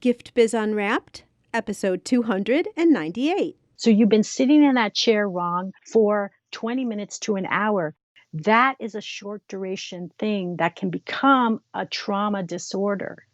Gift Biz Unwrapped, episode 298. So you've been sitting in that chair wrong for 20 minutes to an hour. That is a short duration thing that can become a trauma disorder.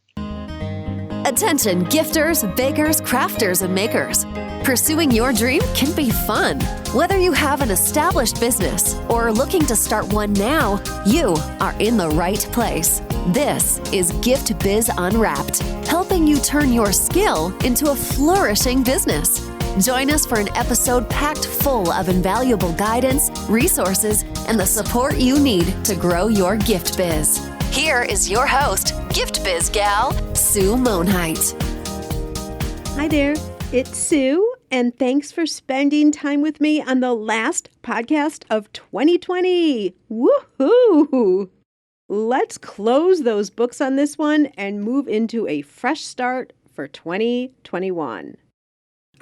Attention gifters, bakers, crafters, and makers. Pursuing your dream can be fun. Whether you have an established business or are looking to start one now, you are in the right place. This is Gift Biz Unwrapped, helping you turn your skill into a flourishing business. Join us for an episode packed full of invaluable guidance, resources, and the support you need to grow your gift biz. Here is your host, Gift Biz gal, Sue Monheit. Hi there, it's Sue, and thanks for spending time with me on the last podcast of 2020. Woohoo! Let's close those books on this one and move into a fresh start for 2021.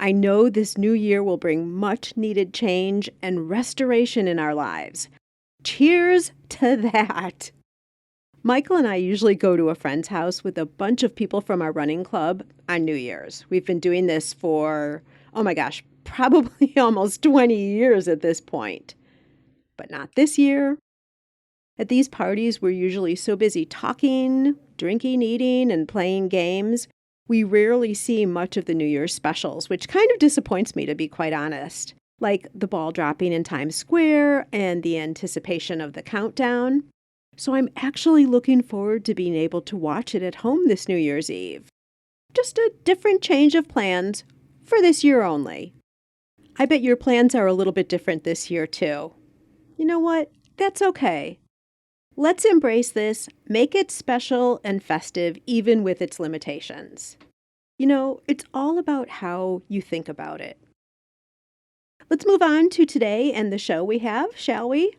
I know this new year will bring much needed change and restoration in our lives. Cheers to that! Michael and I usually go to a friend's house with a bunch of people from our running club on New Year's. We've been doing this for, probably almost 20 years at this point. But not this year. At these parties, we're usually so busy talking, drinking, eating, and playing games. We rarely see much of the New Year's specials, which kind of disappoints me, to be quite honest. Like the ball dropping in Times Square and the anticipation of the countdown. So I'm actually looking forward to being able to watch it at home this New Year's Eve. Just a different change of plans for this year only. I bet your plans are a little bit different this year too. You know what? That's okay. Let's embrace this, make it special and festive even with its limitations. You know, it's all about how you think about it. Let's move on to today and the show we have, shall we?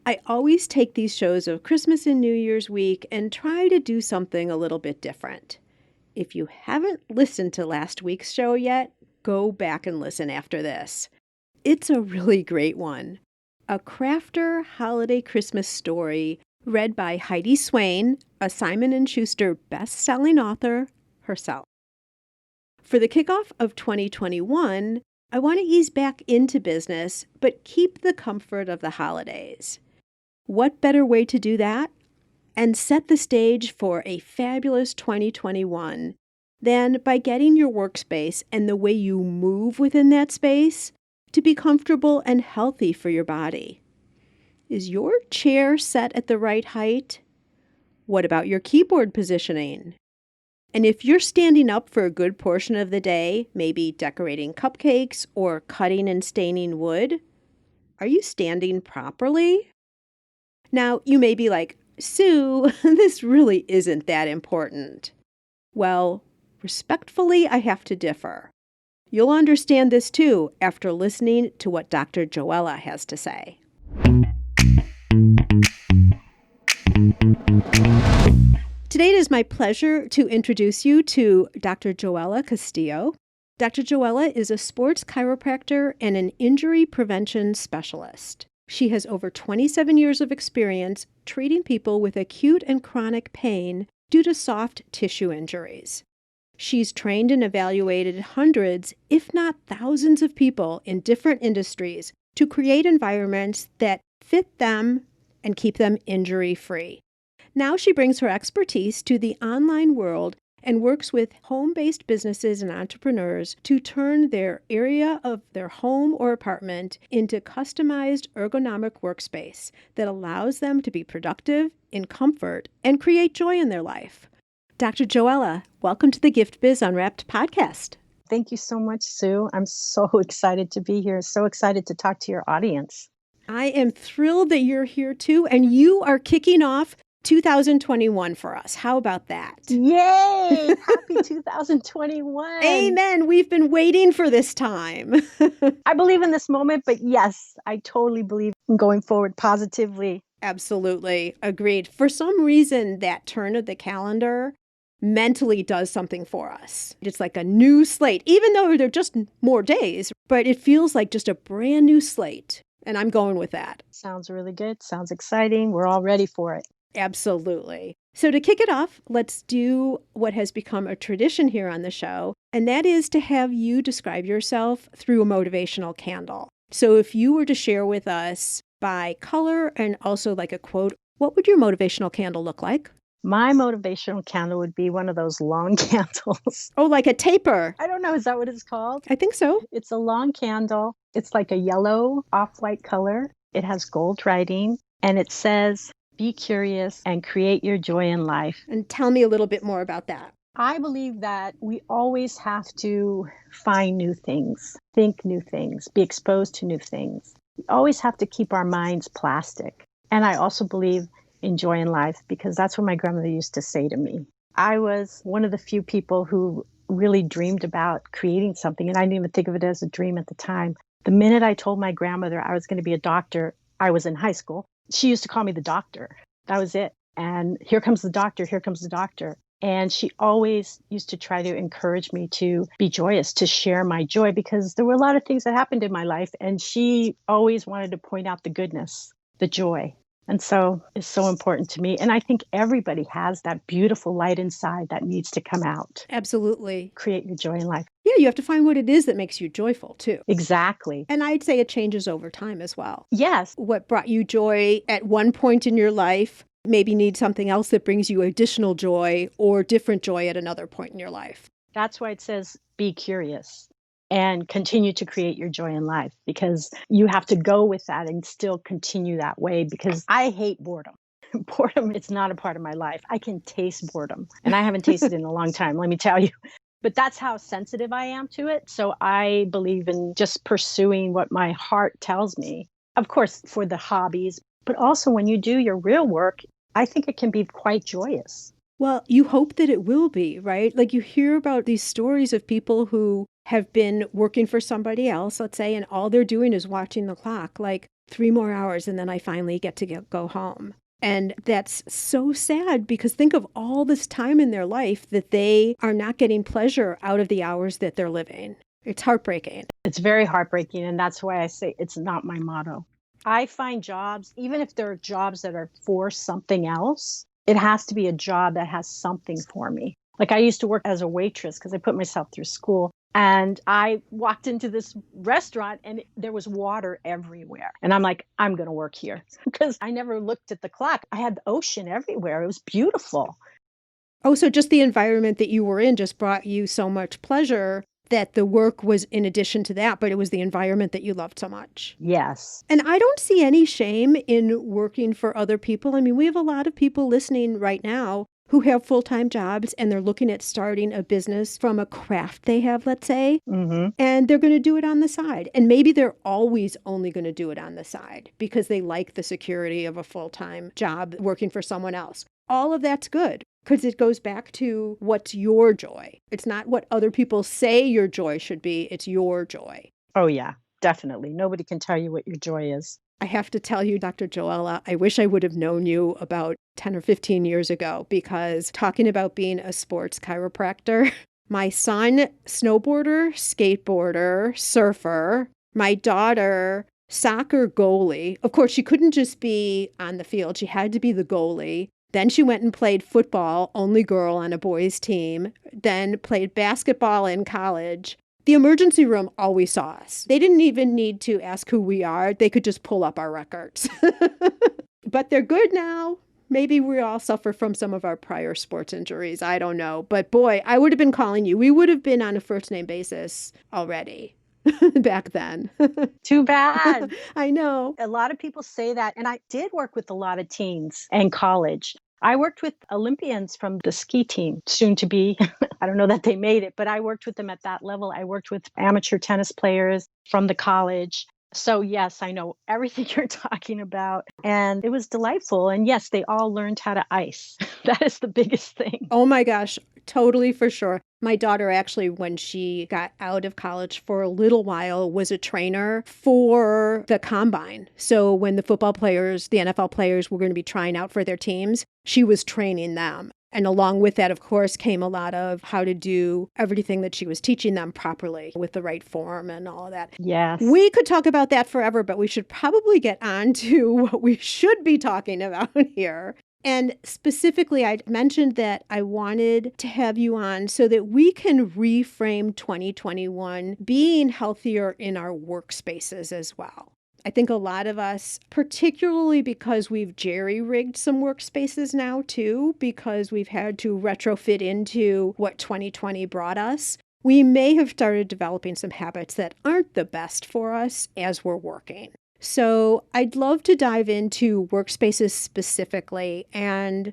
I always take these shows of Christmas and New Year's week and try to do something a little bit different. If you haven't listened to last week's show yet, go back and listen after this. It's a really great one. A crafter holiday Christmas story read by Heidi Swain, a Simon & Schuster best-selling author herself. For the kickoff of 2021, I want to ease back into business, but keep the comfort of the holidays. What better way to do that and set the stage for a fabulous 2021 than by getting your workspace and the way you move within that space to be comfortable and healthy for your body? Is your chair set at the right height? What about your keyboard positioning? And if you're standing up for a good portion of the day, maybe decorating cupcakes or cutting and staining wood, are you standing properly? Now, you may be like, Sue, this really isn't that important. Well, respectfully, I have to differ. You'll understand this too after listening to what Dr. Joella has to say. Today it is my pleasure to introduce you to Dr. Joella Castillo. Dr. Joella is a sports chiropractor and an injury prevention specialist. She has over 27 years of experience treating people with acute and chronic pain due to soft tissue injuries. She's trained and evaluated hundreds, if not thousands of people in different industries to create environments that fit them and keep them injury-free. Now she brings her expertise to the online world and works with home-based businesses and entrepreneurs to turn their area of their home or apartment into customized ergonomic workspace that allows them to be productive, in comfort, and create joy in their life. Dr. Joella, welcome to the Gift Biz Unwrapped podcast. Thank you so much, Sue. I'm so excited to be here, so excited to talk to your audience. I am thrilled that you're here too, and you are kicking off 2021 for us. How about that? Yay! Happy 2021. Amen. We've been waiting for this time. I believe in this moment, but yes, I totally believe in going forward positively. Absolutely. Agreed. For some reason, that turn of the calendar mentally does something for us. It's like a new slate, even though they're just more days, but it feels like just a brand new slate. And I'm going with that. Sounds really good. Sounds exciting. We're all ready for it. Absolutely. So to kick it off, let's do what has become a tradition here on the show, and that is to have you describe yourself through a motivational candle. So if you were to share with us by color and also like a quote, what would your motivational candle look like? My motivational candle would be one of those long candles. Oh, like a taper. I don't know, is that what it's called? I think so. It's a long candle. It's like a yellow off-white color. It has gold writing, and it says, "Be curious and create your joy in life." And tell me a little bit more about that. I believe that we always have to find new things, think new things, be exposed to new things. We always have to keep our minds plastic. And I also believe in joy in life because that's what my grandmother used to say to me. I was one of the few people who really dreamed about creating something, and I didn't even think of it as a dream at the time. The minute I told my grandmother I was going to be a doctor, I was in high school. She used to call me the doctor. That was it. And here comes the doctor, here comes the doctor. And she always used to try to encourage me to be joyous, to share my joy, because there were a lot of things that happened in my life. And she always wanted to point out the goodness, the joy. And so it's so important to me. And I think everybody has that beautiful light inside that needs to come out. Absolutely. Create your joy in life. Yeah, you have to find what it is that makes you joyful too. Exactly. And I'd say it changes over time as well. Yes. What brought you joy at one point in your life maybe need something else that brings you additional joy or different joy at another point in your life. That's why it says be curious and continue to create your joy in life, because you have to go with that and still continue that way, because I hate boredom. Boredom is not a part of my life. I can taste boredom, and I haven't tasted it in a long time, let me tell you. But that's how sensitive I am to it. So I believe in just pursuing what my heart tells me. Of course, for the hobbies, but also when you do your real work, I think it can be quite joyous. Well, you hope that it will be, right? Like you hear about these stories of people who have been working for somebody else, let's say, and all they're doing is watching the clock, like 3 more hours, and then I finally get to go home. And that's so sad because think of all this time in their life that they are not getting pleasure out of the hours that they're living. It's heartbreaking. It's very heartbreaking. And that's why I say it's not my motto. I find jobs, even if there are jobs that are for something else, it has to be a job that has something for me. Like I used to work as a waitress because I put myself through school. And I walked into this restaurant and there was water everywhere. And I'm like, I'm going to work here because I never looked at the clock. I had the ocean everywhere. It was beautiful. Oh, so just the environment that you were in just brought you so much pleasure that the work was in addition to that, but it was the environment that you loved so much. Yes. And I don't see any shame in working for other people. I mean, we have a lot of people listening right now who have full-time jobs and they're looking at starting a business from a craft they have, let's say, and they're going to do it on the side. And maybe they're always only going to do it on the side because they like the security of a full-time job working for someone else. All of that's good because it goes back to what's your joy. It's not what other people say your joy should be. It's your joy. Oh, yeah, definitely. Nobody can tell you what your joy is. I have to tell you, Dr. Joella, I wish I would have known you about 10 or 15 years ago because talking about being a sports chiropractor, my son, snowboarder, skateboarder, surfer, my daughter, soccer goalie. Of course, she couldn't just be on the field. She had to be the goalie. Then she went and played football, only girl on a boys' team, then played basketball in college. The emergency room always saw us. They didn't even need to ask who we are. They could just pull up our records. But they're good now. Maybe we all suffer from some of our prior sports injuries. I don't know. But boy, I would have been calling you. We would have been on a first name basis already back then. Too bad. I know. A lot of people say that. And I did work with a lot of teens in college. I worked with Olympians from the ski team, soon to be. I don't know that they made it, but I worked with them at that level. I worked with amateur tennis players from the college. So yes, I know everything you're talking about. And it was delightful. And yes, they all learned how to ice. That is the biggest thing. Oh my gosh, totally for sure. My daughter actually, when she got out of college for a little while, was a trainer for the combine. So when the football players, the NFL players were going to be trying out for their teams, she was training them. And along with that, of course, came a lot of how to do everything that she was teaching them properly with the right form and all of that. Yes. We could talk about that forever, but we should probably get on to what we should be talking about here. And specifically, I mentioned that I wanted to have you on so that we can reframe 2021 being healthier in our workspaces as well. I think a lot of us, particularly because we've jerry-rigged some workspaces now too, because we've had to retrofit into what 2020 brought us, we may have started developing some habits that aren't the best for us as we're working. So I'd love to dive into workspaces specifically and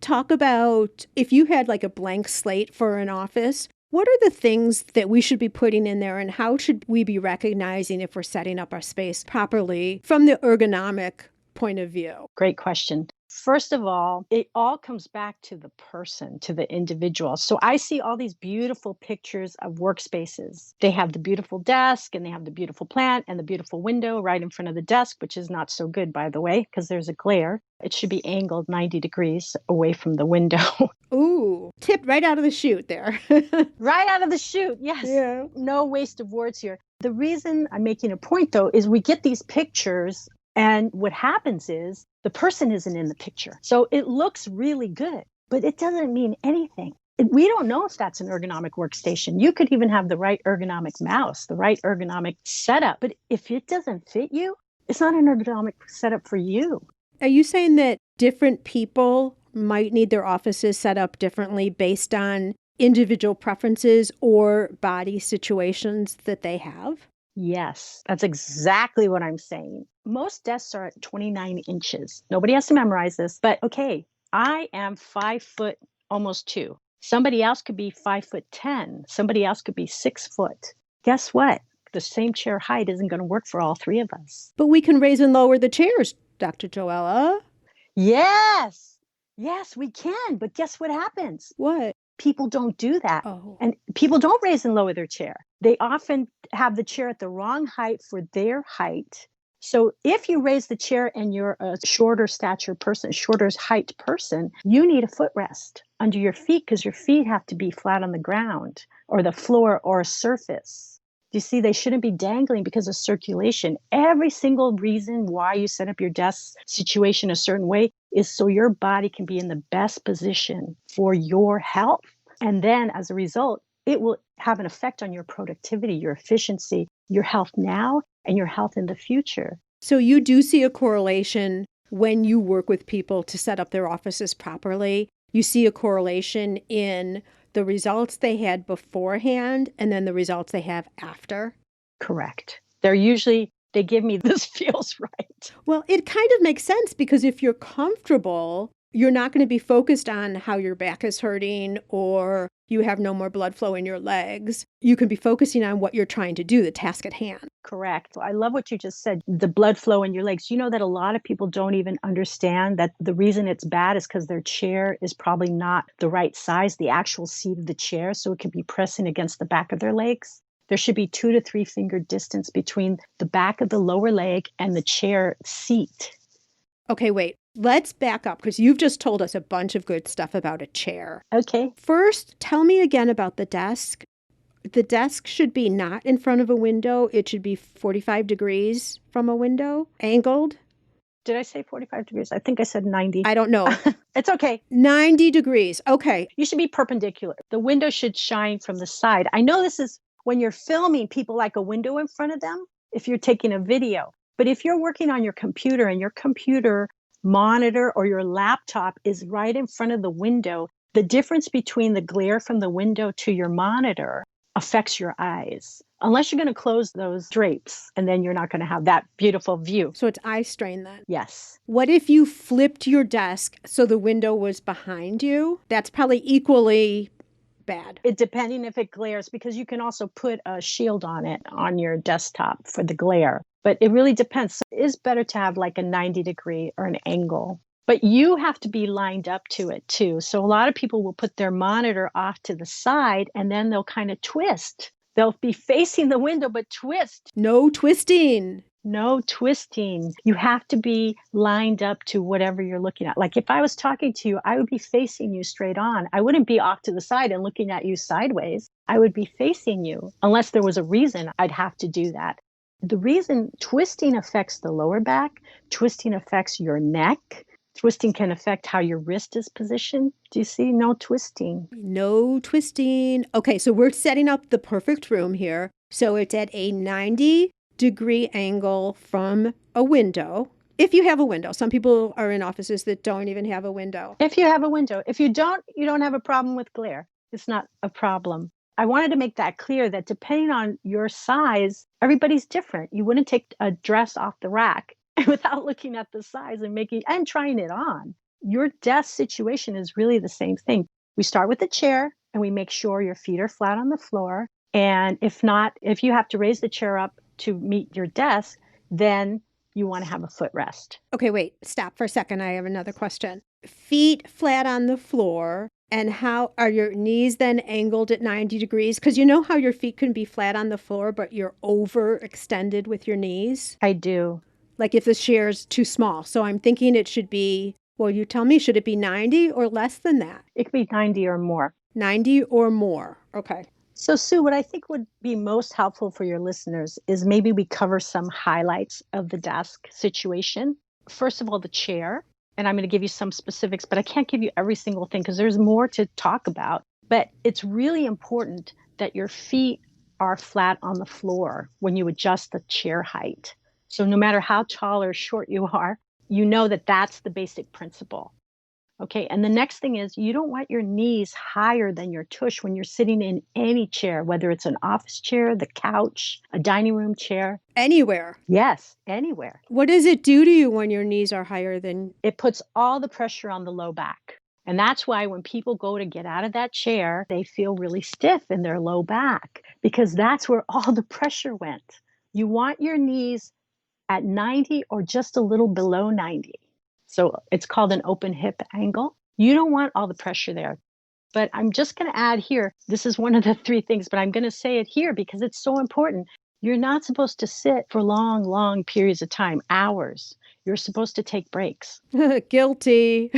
talk about if you had like a blank slate for an office, what are the things that we should be putting in there and how should we be recognizing if we're setting up our space properly from the ergonomic point of view? Great question. First of all, it all comes back to the person, to the individual. So I see all these beautiful pictures of workspaces. They have the beautiful desk and they have the beautiful plant and the beautiful window right in front of the desk, which is not so good, by the way, because there's a glare. It should be angled 90 degrees away from the window. Ooh, tip right out of the chute there. Right out of the chute. Yes. Yeah. No waste of words here. The reason I'm making a point, though, is we get these pictures and what happens is the person isn't in the picture. So it looks really good, but it doesn't mean anything. We don't know if that's an ergonomic workstation. You could even have the right ergonomic mouse, the right ergonomic setup. But if it doesn't fit you, it's not an ergonomic setup for you. Are you saying that different people might need their offices set up differently based on individual preferences or body situations that they have? Yes, that's exactly what I'm saying. Most desks are at 29 inches. Nobody has to memorize this, but okay, I am 5 foot, almost 2. Somebody else could be 5'10". Somebody else could be 6 foot. Guess what? The same chair height isn't going to work for all three of us. But we can raise and lower the chairs, Dr. Joella. Yes, yes, we can. But guess what happens? What? People don't do that. Oh. And people don't raise and lower their chair. They often have the chair at the wrong height for their height. So if you raise the chair and you're a shorter stature person, shorter height person, you need a footrest under your feet because your feet have to be flat on the ground or the floor or a surface. You see, they shouldn't be dangling because of circulation. Every single reason why you set up your desk situation a certain way is so your body can be in the best position for your health. And then as a result, it will have an effect on your productivity, your efficiency, your health now, and your health in the future. So you do see a correlation when you work with people to set up their offices properly. You see a correlation in the results they had beforehand and then the results they have after? Correct. They give me this feels right. Well, it kind of makes sense because if you're comfortable, you're not going to be focused on how your back is hurting or you have no more blood flow in your legs. You can be focusing on what you're trying to do, the task at hand. Correct. I love what you just said, the blood flow in your legs. You know that a lot of people don't even understand that the reason it's bad is because their chair is probably not the right size, the actual seat of the chair, so it could be pressing against the back of their legs. There should be 2 to 3 finger distance between the back of the lower leg and the chair seat. Okay, wait. Let's back up because you've just told us a bunch of good stuff about a chair. Okay. First, tell me again about the desk. The desk should be not in front of a window. It should be 45 degrees from a window, angled. Did I say 45 degrees? I think I said 90. I don't know. It's okay. 90 degrees. Okay. You should be perpendicular. The window should shine from the side. I know this is when you're filming, people like a window in front of them if you're taking a video. But if you're working on your computer and your computer monitor or your laptop is right in front of the window, the difference between the glare from the window to your monitor affects your eyes. Unless you're going to close those drapes, and then you're not going to have that beautiful view. So it's eye strain then. Yes. What if you flipped your desk so the window was behind you? That's probably equally bad. It depending if it glares, because you can also put a shield on it on your desktop for the glare. But it really depends. So it is better to have like a 90 degree or an angle. But you have to be lined up to it too. So a lot of people will put their monitor off to the side and then they'll kind of twist. They'll be facing the window, but twist. No twisting. No twisting. You have to be lined up to whatever you're looking at. Like if I was talking to you, I would be facing you straight on. I wouldn't be off to the side and looking at you sideways. I would be facing you. Unless there was a reason, I'd have to do that. The reason twisting affects the lower back, twisting affects your neck, Twisting can affect how your wrist is positioned. Do you see? No twisting. No twisting. Okay, so we're setting up the perfect room here. So it's at a 90-degree angle from a window. If you have a window. Some people are in offices that don't even have a window. If you have a window. If you don't have a problem with glare. It's not a problem. I wanted to make that clear that depending on your size, everybody's different. You wouldn't take a dress off the rack without looking at the size and trying it on. Your desk situation is really the same thing. We start with the chair and we make sure your feet are flat on the floor. And if not, if you have to raise the chair up to meet your desk, then you want to have a footrest. Okay, wait, stop for a second. I have another question. Feet flat on the floor. And how are your knees then angled at 90 degrees? Because you know how your feet can be flat on the floor, but you're overextended with your knees? I do. Like if the chair's too small. So I'm thinking it should be, well, you tell me, should it be 90 or less than that? It could be 90 or more. 90 or more. Okay. So, Sue, what I think would be most helpful for your listeners is maybe we cover some highlights of the desk situation. First of all, the chair. And I'm going to give you some specifics, but I can't give you every single thing because there's more to talk about. But it's really important that your feet are flat on the floor when you adjust the chair height. So no matter how tall or short you are, you know that that's the basic principle. Okay, and the next thing is you don't want your knees higher than your tush when you're sitting in any chair, whether it's an office chair, the couch, a dining room chair. Anywhere. Yes, anywhere. What does it do to you when your knees are higher than? It puts all the pressure on the low back. And that's why when people go to get out of that chair, they feel really stiff in their low back because that's where all the pressure went. You want your knees at 90 or just a little below 90. So it's called an open hip angle. You don't want all the pressure there. But I'm just going to add here, this is one of the three things, but I'm going to say it here because it's so important. You're not supposed to sit for long, long periods of time, hours. You're supposed to take breaks. Guilty.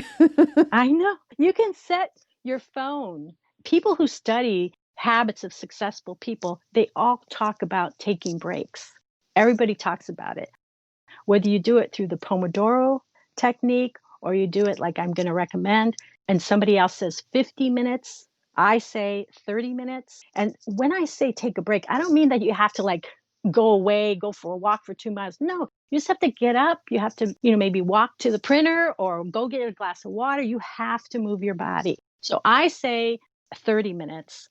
I know. You can set your phone. People who study habits of successful people, they all talk about taking breaks. Everybody talks about it. Whether you do it through the Pomodoro technique or you do it like I'm going to recommend, and somebody else says 50 minutes, I say 30 minutes. And when I say take a break, I don't mean that you have to like go away, go for a walk for 2 miles. No, you just have to get up. You have to, maybe walk to the printer or go get a glass of water. You have to move your body. So I say 30 minutes.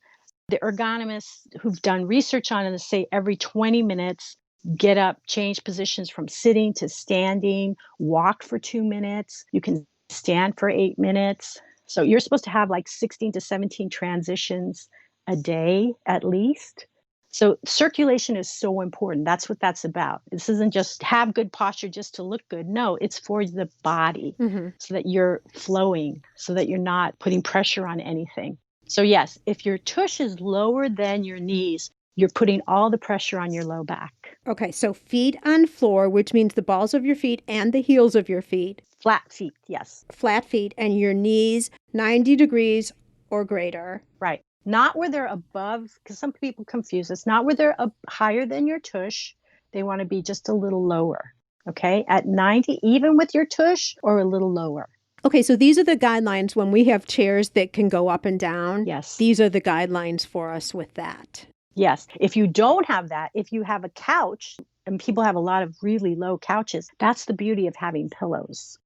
The ergonomists who've done research on it say every 20 minutes, get up, change positions from sitting to standing, walk for 2 minutes. You can stand for 8 minutes. So you're supposed to have like 16 to 17 transitions a day at least. So circulation is so important. That's what that's about. This isn't just have good posture just to look good. No, it's for the body so that you're flowing, so that you're not putting pressure on anything. So yes, if your tush is lower than your knees, you're putting all the pressure on your low back. Okay, so feet on floor, which means the balls of your feet and the heels of your feet. Flat feet, yes. Flat feet and your knees 90 degrees or greater. Right. Not where they're above, because some people confuse this, not where they're up higher than your tush. They want to be just a little lower, okay? At 90, even with your tush or a little lower. Okay, so these are the guidelines when we have chairs that can go up and down. Yes. These are the guidelines for us with that. Yes. If you don't have that, if you have a couch, and people have a lot of really low couches, that's the beauty of having pillows.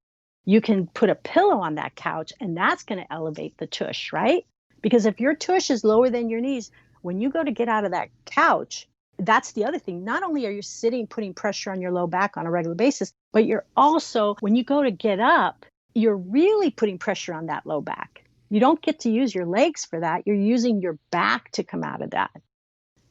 You can put a pillow on that couch and that's going to elevate the tush, right? Because if your tush is lower than your knees, when you go to get out of that couch, that's the other thing. Not only are you sitting, putting pressure on your low back on a regular basis, but you're also, when you go to get up, you're really putting pressure on that low back. You don't get to use your legs for that. You're using your back to come out of that.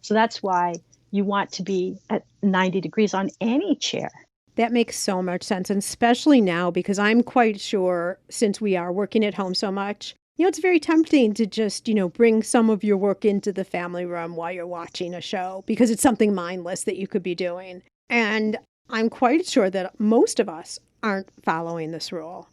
So that's why you want to be at 90 degrees on any chair. That makes so much sense, and especially now because I'm quite sure since we are working at home so much, it's very tempting to just, bring some of your work into the family room while you're watching a show because it's something mindless that you could be doing. And I'm quite sure that most of us aren't following this rule.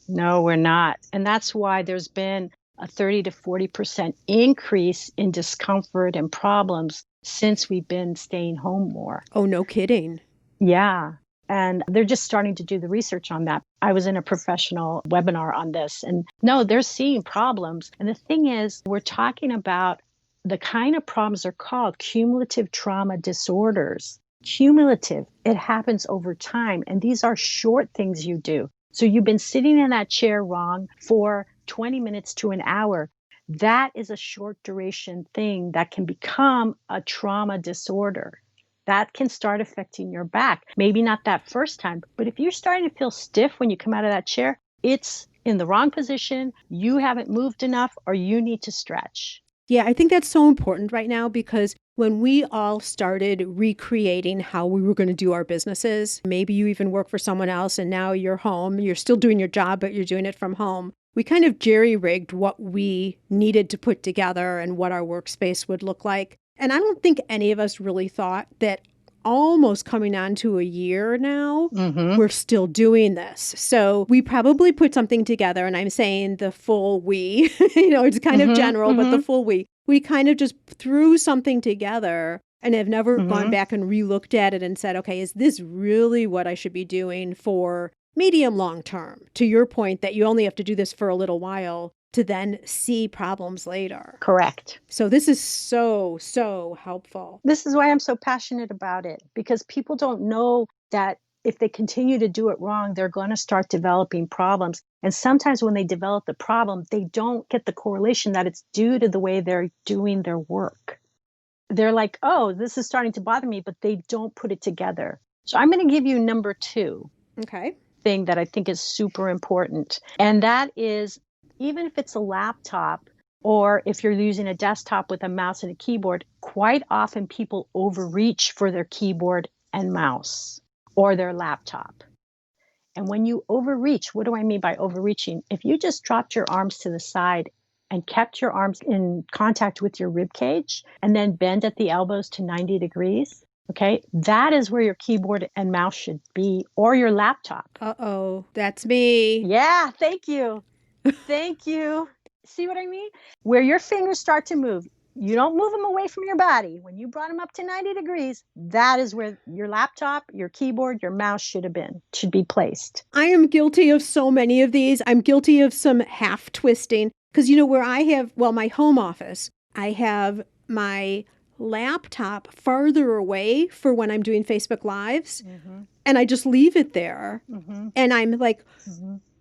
No, we're not. And that's why there's been a 30 to 40% increase in discomfort and problems since we've been staying home more. Oh, no kidding. Yeah. And they're just starting to do the research on that. I was in a professional webinar on this, and no, they're seeing problems. And the thing is, we're talking about the kind of problems are called cumulative trauma disorders. Cumulative, it happens over time. And these are short things you do. So you've been sitting in that chair wrong for 20 minutes to an hour. That is a short duration thing that can become a trauma disorder. That can start affecting your back. Maybe not that first time, but if you're starting to feel stiff when you come out of that chair, it's in the wrong position, you haven't moved enough, or you need to stretch. Yeah, I think that's so important right now because when we all started recreating how we were going to do our businesses, maybe you even work for someone else and now you're home, you're still doing your job, but you're doing it from home. We kind of jerry-rigged what we needed to put together and what our workspace would look like. And I don't think any of us really thought that almost coming on to a year now, we're still doing this. So we probably put something together, and I'm saying the full we, it's kind of general, but the full we. We kind of just threw something together and have never gone back and re-looked at it and said, okay, is this really what I should be doing for medium long term? To your point that you only have to do this for a little while to then see problems later. Correct. So this is so, so helpful. This is why I'm so passionate about it, because people don't know that if they continue to do it wrong, they're going to start developing problems. And sometimes when they develop the problem, they don't get the correlation that it's due to the way they're doing their work. They're like, oh, this is starting to bother me, but they don't put it together. So I'm going to give you number 2. Okay. Thing that I think is super important. And that is, even if it's a laptop or if you're using a desktop with a mouse and a keyboard, quite often people overreach for their keyboard and mouse or their laptop. And when you overreach, what do I mean by overreaching? If you just dropped your arms to the side and kept your arms in contact with your rib cage and then bend at the elbows to 90 degrees, okay, that is where your keyboard and mouse should be, or your laptop. Uh-oh, that's me. Yeah, thank you. Thank you. See what I mean? Where your fingers start to move, you don't move them away from your body. When you brought them up to 90 degrees, that is where your laptop, your keyboard, your mouse should be placed. I am guilty of so many of these. I'm guilty of some half twisting because, where I have, my home office, I have my laptop farther away for when I'm doing Facebook Lives, and I just leave it there. And I'm like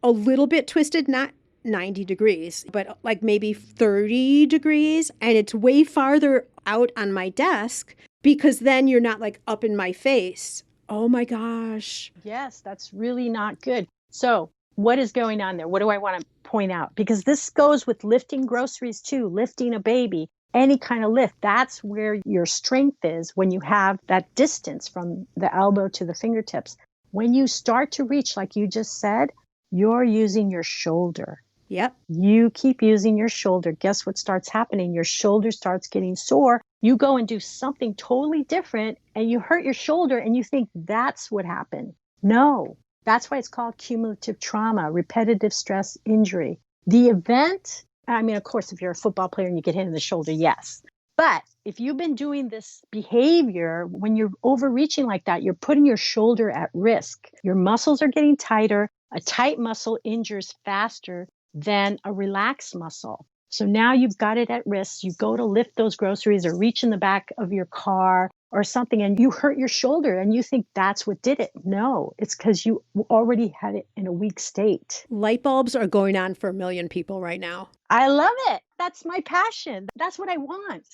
a little bit twisted, not 90 degrees, but like maybe 30 degrees. And it's way farther out on my desk because then you're not like up in my face. Oh my gosh. Yes, that's really not good. So what is going on there? What do I want to point out? Because this goes with lifting groceries too, lifting a baby, any kind of lift. That's where your strength is when you have that distance from the elbow to the fingertips. When you start to reach, like you just said, you're using your shoulder. Yep. You keep using your shoulder. Guess what starts happening? Your shoulder starts getting sore. You go and do something totally different and you hurt your shoulder and you think that's what happened. No, that's why it's called cumulative trauma, repetitive stress injury. The event, of course, if you're a football player and you get hit in the shoulder, yes. But if you've been doing this behavior, when you're overreaching like that, you're putting your shoulder at risk. Your muscles are getting tighter. A tight muscle injures faster than a relaxed muscle. So now you've got it at risk. You go to lift those groceries or reach in the back of your car or something and you hurt your shoulder and you think that's what did it. No, it's because you already had it in a weak state. Light bulbs are going on for 1 million people right now. I love it. That's my passion. That's what I want.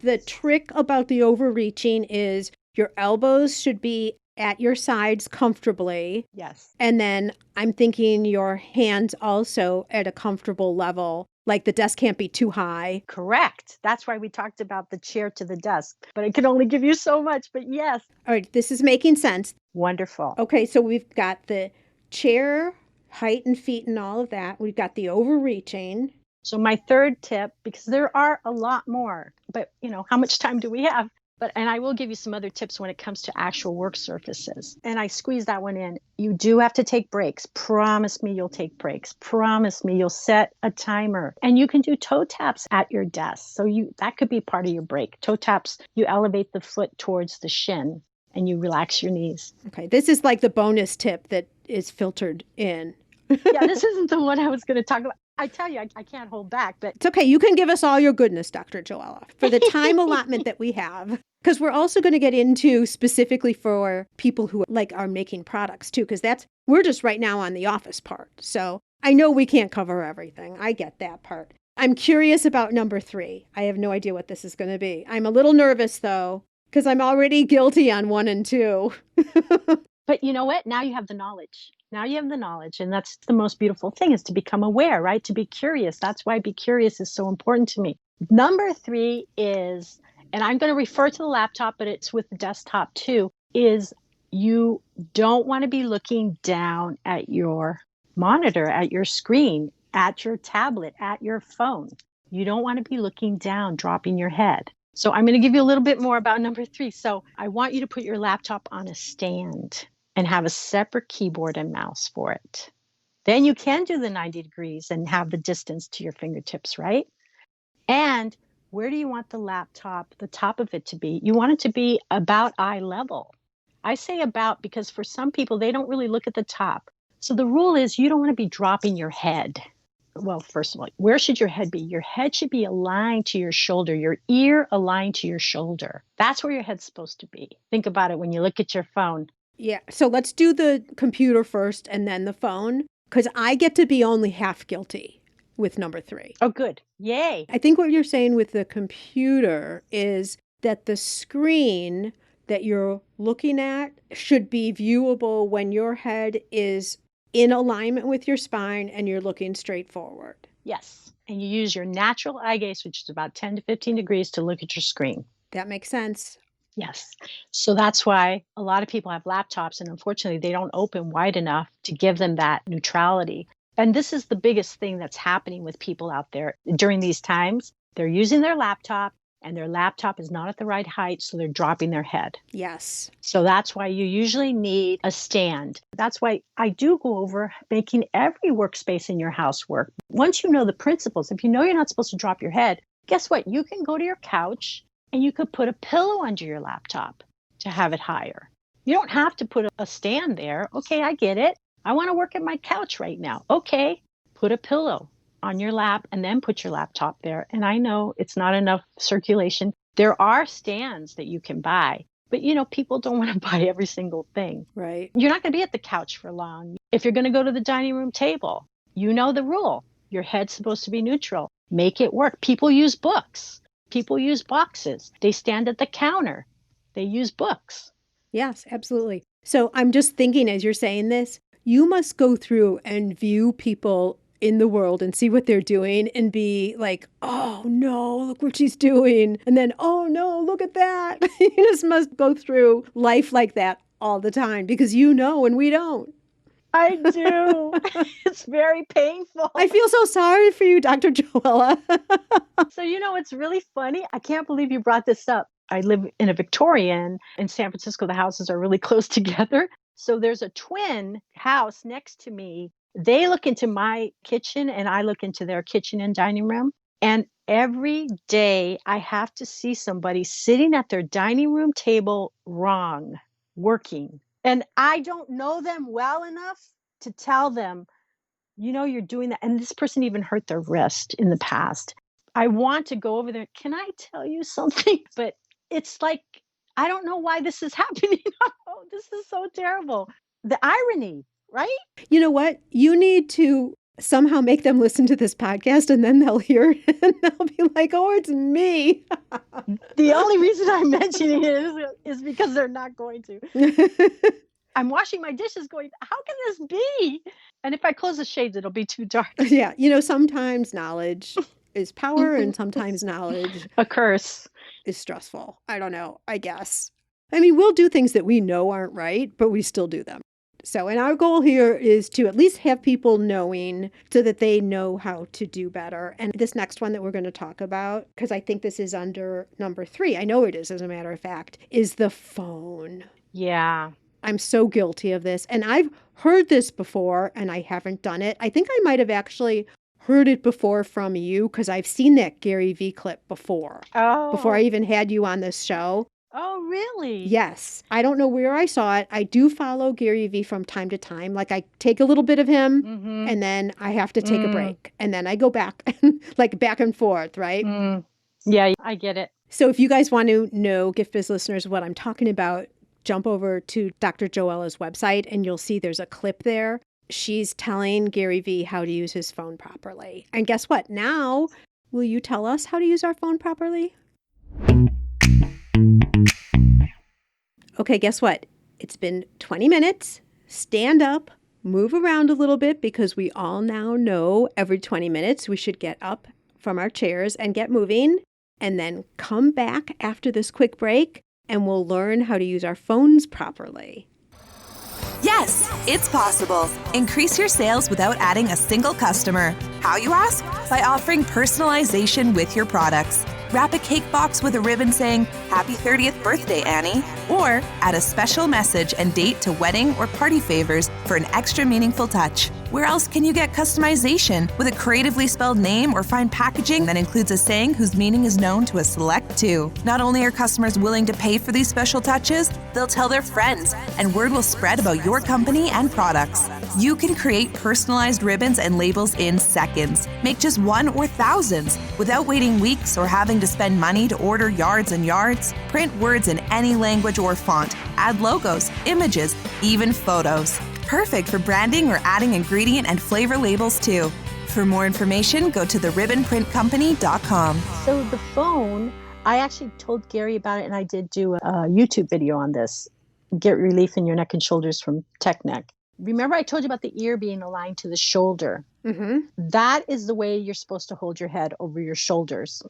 The trick about the overreaching is your elbows should be at your sides comfortably. Yes. And then I'm thinking your hands also at a comfortable level. Like the desk can't be too high. Correct. That's why we talked about the chair to the desk. But it can only give you so much. But yes. All right. This is making sense. Wonderful. Okay. So we've got the chair, height and feet and all of that. We've got the overreaching. So my third tip, because there are a lot more, but how much time do we have? And I will give you some other tips when it comes to actual work surfaces. And I squeeze that one in. You do have to take breaks. Promise me you'll take breaks. Promise me you'll set a timer. And you can do toe taps at your desk. So that could be part of your break. Toe taps, you elevate the foot towards the shin. and you relax your knees. Okay, this is like the bonus tip that is filtered in. Yeah, this isn't the one I was going to talk about. I tell you, I can't hold back, but It's okay. You can give us all your goodness, Dr. Joella, for the time allotment that we have. Because we're also going to get into specifically for people who like are making products too, because we're just right now on the office part. So I know we can't cover everything. I get that part. I'm curious about number 3. I have no idea what this is going to be. I'm a little nervous though, because I'm already guilty on 1 and 2. But you know what? Now you have the knowledge. Now you have the knowledge. And that's the most beautiful thing, is to become aware, right? To be curious. That's why be curious is so important to me. Number 3 is, and I'm going to refer to the laptop, but it's with the desktop too, is you don't want to be looking down at your monitor, at your screen, at your tablet, at your phone. You don't want to be looking down, dropping your head. So I'm going to give you a little bit more about number 3. So I want you to put your laptop on a stand and have a separate keyboard and mouse for it. Then you can do the 90 degrees and have the distance to your fingertips, right? And where do you want the laptop, the top of it to be? You want it to be about eye level. I say about because for some people, they don't really look at the top. So the rule is you don't want to be dropping your head. Well, first of all, where should your head be? Your head should be aligned to your shoulder, your ear aligned to your shoulder. That's where your head's supposed to be. Think about it when you look at your phone. Yeah. So let's do the computer first and then the phone, because I get to be only half guilty with number 3. Oh, good. Yay. I think what you're saying with the computer is that the screen that you're looking at should be viewable when your head is in alignment with your spine and you're looking straight forward. Yes. And you use your natural eye gaze, which is about 10 to 15 degrees, to look at your screen. That makes sense. Yes. So that's why a lot of people have laptops, and unfortunately, they don't open wide enough to give them that neutrality. And this is the biggest thing that's happening with people out there during these times. They're using their laptop, and their laptop is not at the right height, so they're dropping their head. Yes. So that's why you usually need a stand. That's why I do go over making every workspace in your house work. Once you know the principles, if you know you're not supposed to drop your head, guess what? You can go to your couch and you could put a pillow under your laptop to have it higher. You don't have to put a stand there. Okay, I get it. I want to work at my couch right now. Okay, put a pillow on your lap and then put your laptop there. And I know it's not enough circulation. There are stands that you can buy, but people don't want to buy every single thing. Right. You're not going to be at the couch for long. If you're going to go to the dining room table, you know the rule. Your head's supposed to be neutral. Make it work. People use books. People use boxes. They stand at the counter. They use books. Yes, absolutely. So I'm just thinking as you're saying this, you must go through and view people in the world and see what they're doing and be like, oh no, look what she's doing. And then, oh no, look at that. You just must go through life like that all the time because you know and we don't. I do. It's very painful. I feel so sorry for you, Dr. Joella. So, it's really funny. I can't believe you brought this up. I live in a Victorian. In San Francisco, the houses are really close together. So there's a twin house next to me. They look into my kitchen and I look into their kitchen and dining room. And every day I have to see somebody sitting at their dining room table wrong, working. And I don't know them well enough to tell them, you're doing that. And this person even hurt their wrist in the past. I want to go over there. Can I tell you something? But it's like, I don't know why this is happening. Oh, this is so terrible. The irony, right? You know what? You need to somehow make them listen to this podcast and then they'll hear it and they'll be like, oh, it's me. The only reason I'm mentioning it is because they're not going to. I'm washing my dishes going, how can this be? And if I close the shades, it'll be too dark. Yeah. Sometimes knowledge is power and sometimes knowledge a curse is stressful. I don't know, I guess. I mean, we'll do things that we know aren't right, but we still do them. So, and our goal here is to at least have people knowing so that they know how to do better. And this next one that we're going to talk about, because I think this is under number 3, I know it is, as a matter of fact, is the phone. Yeah. I'm so guilty of this. And I've heard this before and I haven't done it. I think I might have actually heard it before from you because I've seen that Gary Vee clip before. Oh. Before I even had you on this show. Oh, really? Yes. I don't know where I saw it. I do follow Gary Vee from time to time. Like I take a little bit of him Mm-hmm. and then I have to take a break and then I go back like back and forth, right? Yeah, I get it. So if you guys want to know, Gift Biz listeners, what I'm talking about, jump over to Dr. Joella's website and you'll see there's a clip there. She's telling Gary Vee how to use his phone properly. And guess what? Now, will you tell us how to use our phone properly? Okay, guess what? It's been 20 minutes. Stand up, move around a little bit because we all now know every 20 minutes we should get up from our chairs and get moving. And then come back after this quick break and we'll learn how to use our phones properly. Yes, it's possible. Increase your sales without adding a single customer. How, you ask? By offering personalization with your products. Wrap a cake box with a ribbon saying, "Happy 30th birthday, Annie." Or add a special message and date to wedding or party favors for an extra meaningful touch. Where else can you get customization with a creatively spelled name or fine packaging that includes a saying whose meaning is known to a select few? Not only are customers willing to pay for these special touches, they'll tell their friends, and word will spread about your company and products. You can create personalized ribbons and labels in seconds. Make just one or thousands without waiting weeks or having to spend money to order yards and yards. Print words in any language or font. Add logos, images, even photos. Perfect for branding or adding ingredient and flavor labels too. For more information, go to theribbonprintcompany.com. So the phone, I actually told Gary about it, and I did do a YouTube video on this. Get relief in your neck and shoulders from tech neck. Remember I told you about the ear being aligned to the shoulder? Mm-hmm. That is the way you're supposed to hold your head over your shoulders.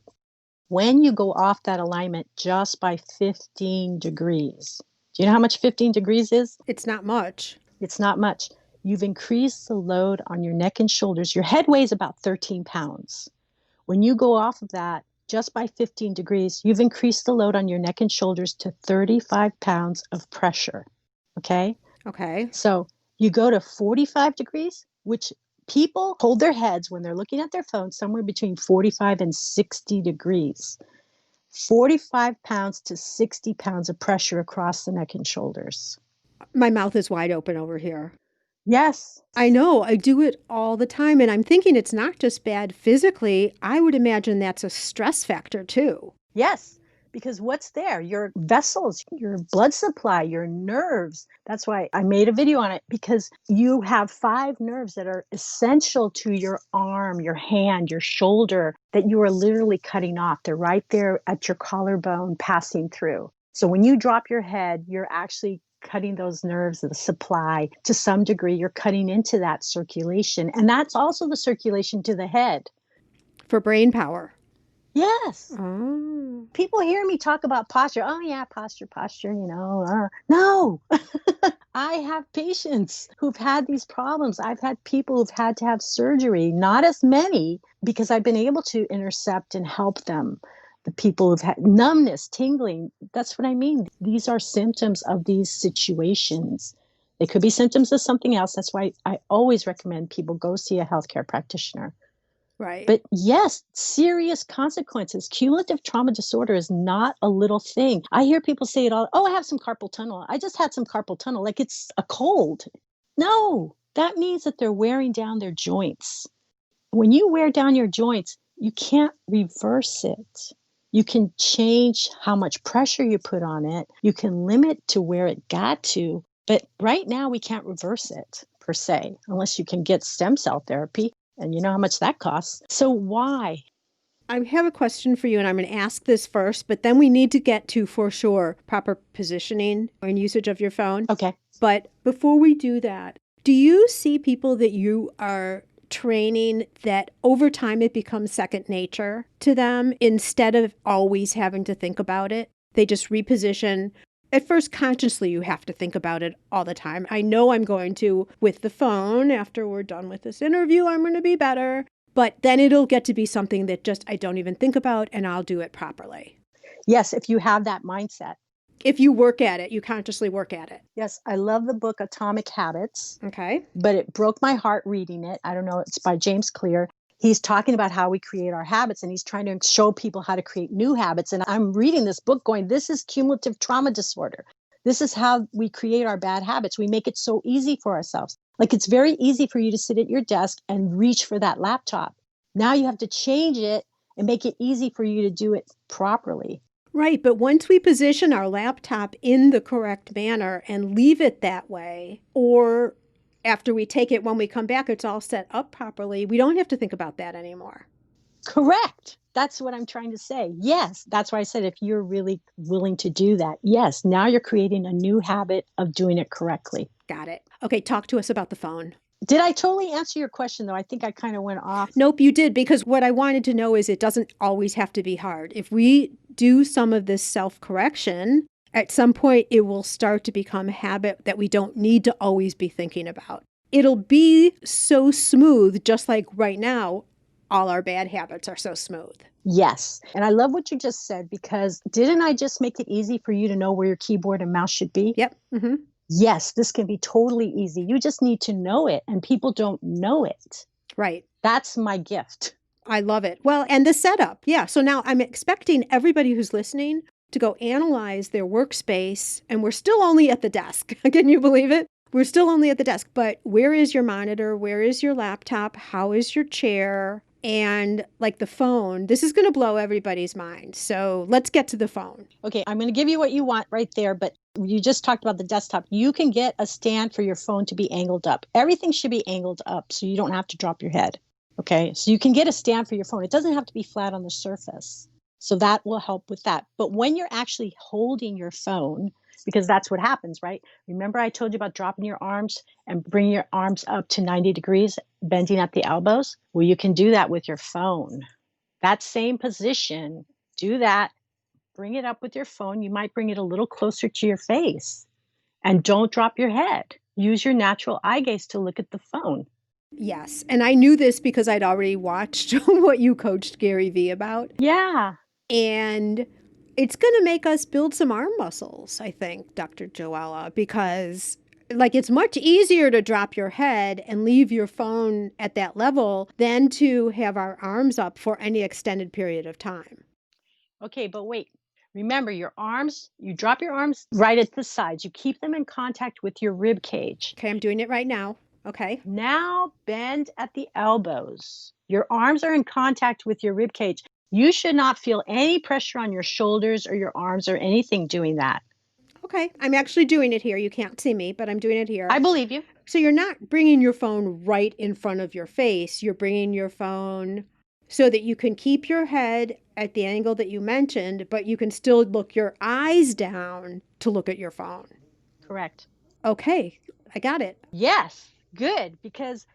When you go off that alignment just by 15 degrees, do you know how much 15 degrees is? It's not much. It's not much. You've increased the load on your neck and shoulders. Your head weighs about 13 pounds. When you go off of that just by 15 degrees, you've increased the load on your neck and shoulders to 35 pounds of pressure. Okay? Okay. So you go to 45 degrees, which people hold their heads when they're looking at their phone somewhere between 45 and 60 degrees. 45 pounds to 60 pounds of pressure across the neck and shoulders. My mouth is wide open over here. Yes. I know. I do it all the time. And I'm thinking it's not just bad physically. I would imagine that's a stress factor too. Yes. Because what's there? Your vessels, your blood supply, your nerves. That's why I made a video on it, because you have 5 nerves that are essential to your arm, your hand, your shoulder, that you are literally cutting off. They're right there at your collarbone passing through. So when you drop your head, you're actually cutting those nerves, the supply to some degree. You're cutting into that circulation. And that's also the circulation to the head. For brain power. Yes. Oh. People hear me talk about posture. Oh, yeah, posture, No. I have patients who've had these problems. I've had people who've had to have surgery, not as many, because I've been able to intercept and help them. The people who've had numbness, tingling, that's what I mean. These are symptoms of these situations. They could be symptoms of something else. That's why I always recommend people go see a healthcare practitioner. Right. But yes, serious consequences. Cumulative trauma disorder is not a little thing. I hear people say it all. Oh, I have some carpal tunnel. I just had some carpal tunnel, like it's a cold. No, that means that they're wearing down their joints. When you wear down your joints, you can't reverse it. You can change how much pressure you put on it. You can limit to where it got to. But right now, we can't reverse it per se, unless you can get stem cell therapy. And you know how much that costs. So why? I have a question for you, and I'm going to ask this first, but then we need to get to, for sure, proper positioning and usage of your phone. Okay. But before we do that, do you see people that you are training that over time it becomes second nature to them instead of always having to think about it? They just reposition. At first, consciously, you have to think about it all the time. I know I'm going to with the phone. After we're done with this interview, I'm going to be better. But then it'll get to be something that just I don't even think about, and I'll do it properly. Yes, if you have that mindset. If you work at it, you consciously work at it. Yes, I love the book Atomic Habits. Okay. But it broke my heart reading it. I don't know, it's by James Clear. he's talking about how we create our habits, and he's trying to show people how to create new habits. And I'm reading this book going, this is cumulative trauma disorder. This is how we create our bad habits. We make it so easy for ourselves. Like, it's very easy for you to sit at your desk and reach for that laptop. Now you have to change it and make it easy for you to do it properly. Right. But once we position our laptop in the correct manner and leave it that way, or after we take it, when we come back, it's all set up properly, we don't have to think about that anymore. Correct. That's what I'm trying to say. Yes. That's why I said, if you're really willing to do that, yes, now you're creating a new habit of doing it correctly. Got it. Okay. Talk to us about the phone. Did I totally answer your question, though? I think I kind of went off. Nope, you did, because what I wanted to know is it doesn't always have to be hard. If we do some of this self-correction, at some point it will start to become a habit that we don't need to always be thinking about. It'll be so smooth, just like right now, all our bad habits are so smooth. Yes. And I love what you just said, because didn't I just make it easy for you to know where your keyboard and mouse should be? Yep. Mm-hmm. Yes, this can be totally easy. You just need to know it, and people don't know it. Right. That's my gift. I love it. Well, and the setup. Yeah. So now I'm expecting everybody who's listening to go analyze their workspace, and we're still only at the desk. Can you believe it? We're still only at the desk, but where is your monitor? Where is your laptop? How is your chair? And like the phone, this is going to blow everybody's mind. So let's get to the phone. Okay, I'm going to give you what you want right there, but you just talked about the desktop. You can get a stand for your phone to be angled up. Everything should be angled up so you don't have to drop your head. Okay, so you can get a stand for your phone. It doesn't have to be flat on the surface. So that will help with that. But when you're actually holding your phone, because that's what happens, right? Remember I told you about dropping your arms and bringing your arms up to 90 degrees, bending at the elbows? Well, you can do that with your phone. That same position, do that, bring it up with your phone. You might bring it a little closer to your face, and don't drop your head. Use your natural eye gaze to look at the phone. Yes. And I knew this because I'd already watched what you coached Gary Vee about. Yeah. And it's going to make us build some arm muscles, I think, Dr. Joella, because like it's much easier to drop your head and leave your phone at that level than to have our arms up for any extended period of time. Okay, but wait. Remember, your arms, you drop your arms right at the sides. You keep them in contact with your rib cage. Okay, I'm doing it right now. Okay. Now bend at the elbows. Your arms are in contact with your rib cage. You should not feel any pressure on your shoulders or your arms or anything doing that. Okay. I'm actually doing it here. You can't see me, but I'm doing it here. I believe you. So you're not bringing your phone right in front of your face. You're bringing your phone so that you can keep your head at the angle that you mentioned, but you can still look your eyes down to look at your phone. Correct. Okay. I got it. Yes. Good. Because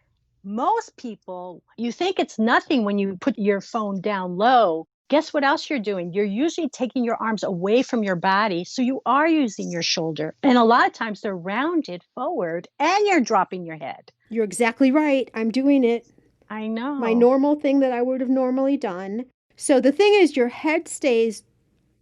most people, you think it's nothing when you put your phone down low. Guess what else you're doing? You're usually taking your arms away from your body. So you are using your shoulder. And a lot of times they're rounded forward and you're dropping your head. You're exactly right. I'm doing it. I know. My normal thing that I would have normally done. So the thing is, your head stays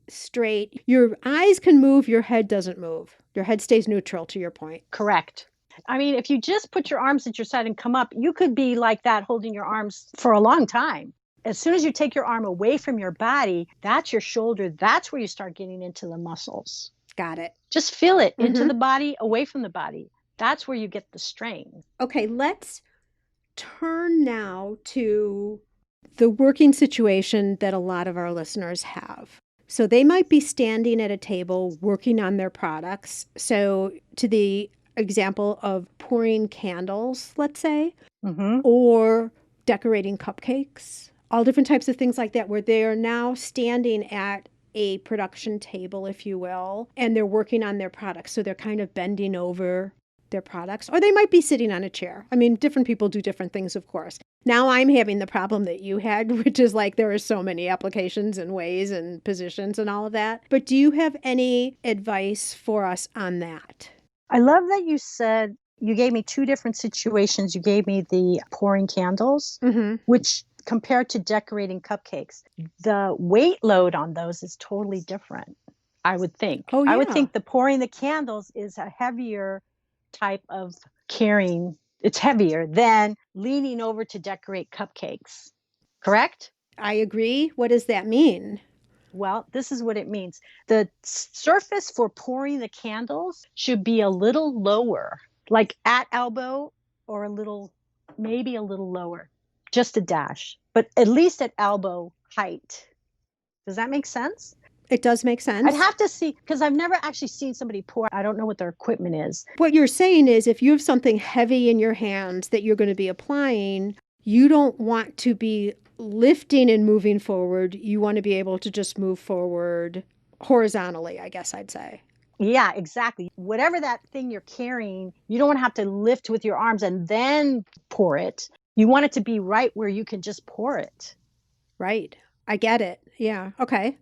straight. Your eyes can move. Your head doesn't move. Your head stays neutral, to your point. Correct. I mean, if you just put your arms at your side and come up, you could be like that holding your arms for a long time. As soon as you take your arm away from your body, that's your shoulder. That's where you start getting into the muscles. Got it. Just feel it into the body, away from the body. That's where you get the strain. Okay, let's turn now to the working situation that a lot of our listeners have. So they might be standing at a table working on their products. So to the example of pouring candles, let's say, or decorating cupcakes, all different types of things like that, where they are now standing at a production table, if you will, and they're working on their products. So they're kind of bending over their products, or they might be sitting on a chair. I mean, different people do different things, of course. Now I'm having the problem that you had, which is like there are so many applications and ways and positions and all of that. But do you have any advice for us on that? I love that you said, you gave me two different situations. You gave me the pouring candles, which compared to decorating cupcakes, the weight load on those is totally different, I would think. Oh, yeah. I would think the pouring the candles is a heavier type of carrying. It's heavier than leaning over to decorate cupcakes. correct? I agree. What does that mean? Well, this is what it means. The surface for pouring the candles should be a little lower, like at elbow or maybe a little lower, just a dash, but at least at elbow height. Does that make sense? It does make I'd sense. have to see, because I've never actually seen somebody pour. I don't know what their equipment is. What you're saying is if you have something heavy in your hands that you're going to be applying, you don't want to be lifting and moving forward. You want to be able to just move forward horizontally, I guess I'd say. Yeah, exactly. Whatever that thing you're carrying, you don't want to have to lift with your arms and then pour it. You want it to be right where you can just pour it. Right. I get it. Yeah. Okay.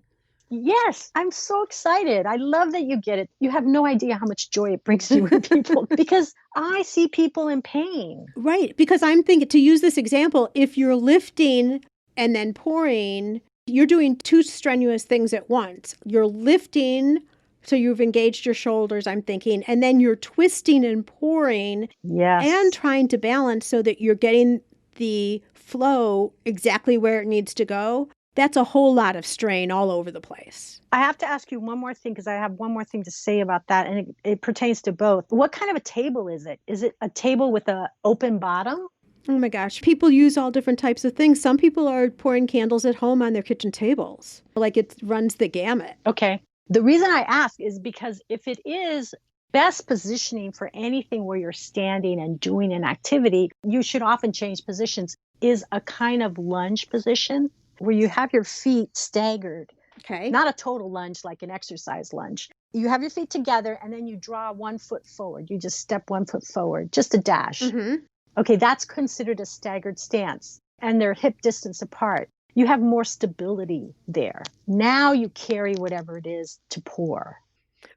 Yes, I'm so excited. I love that you get it. You have no idea how much joy it brings you with people because I see people in pain. Right. Because I'm thinking, to use this example, if you're lifting and then pouring, you're doing two strenuous things at once. You're lifting, so you've engaged your shoulders, I'm thinking, and then you're twisting and pouring Yes. and trying to balance so that you're getting the flow exactly where it needs to go. That's a whole lot of strain all over the place. I have to ask you one more thing because I have one more thing to say about that, and it pertains to both. What kind of a table is it? Is it a table with an open bottom? Oh my gosh, people use all different types of things. Some people are pouring candles at home on their kitchen tables. Like it runs the gamut. Okay. The reason I ask is because if it is best positioning for anything where you're standing and doing an activity, you should often change positions, is a kind of lunge position where you have your feet staggered. Okay. Not a total lunge like an exercise lunge. You have your feet together and then you draw 1 foot forward. You just step 1 foot forward, just a dash. Mm-hmm. Okay, that's considered a staggered stance and they're hip distance apart. You have more stability there. Now you carry whatever it is to pour.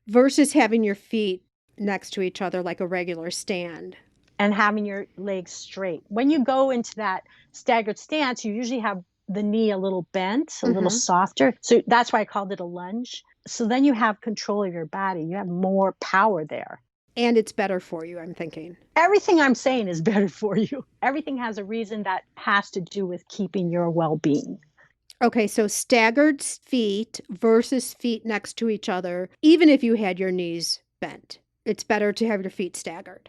Versus having your feet next to each other like a regular stand. And having your legs straight. When you go into that staggered stance, you usually have the knee a little bent, a little softer. So that's why I called it a lunge. So then you have control of your body. You have more power there. And it's better for you, I'm thinking. Everything I'm saying is better for you. Everything has a reason that has to do with keeping your well-being. Okay, so staggered feet versus feet next to each other, even if you had your knees bent. It's better to have your feet staggered.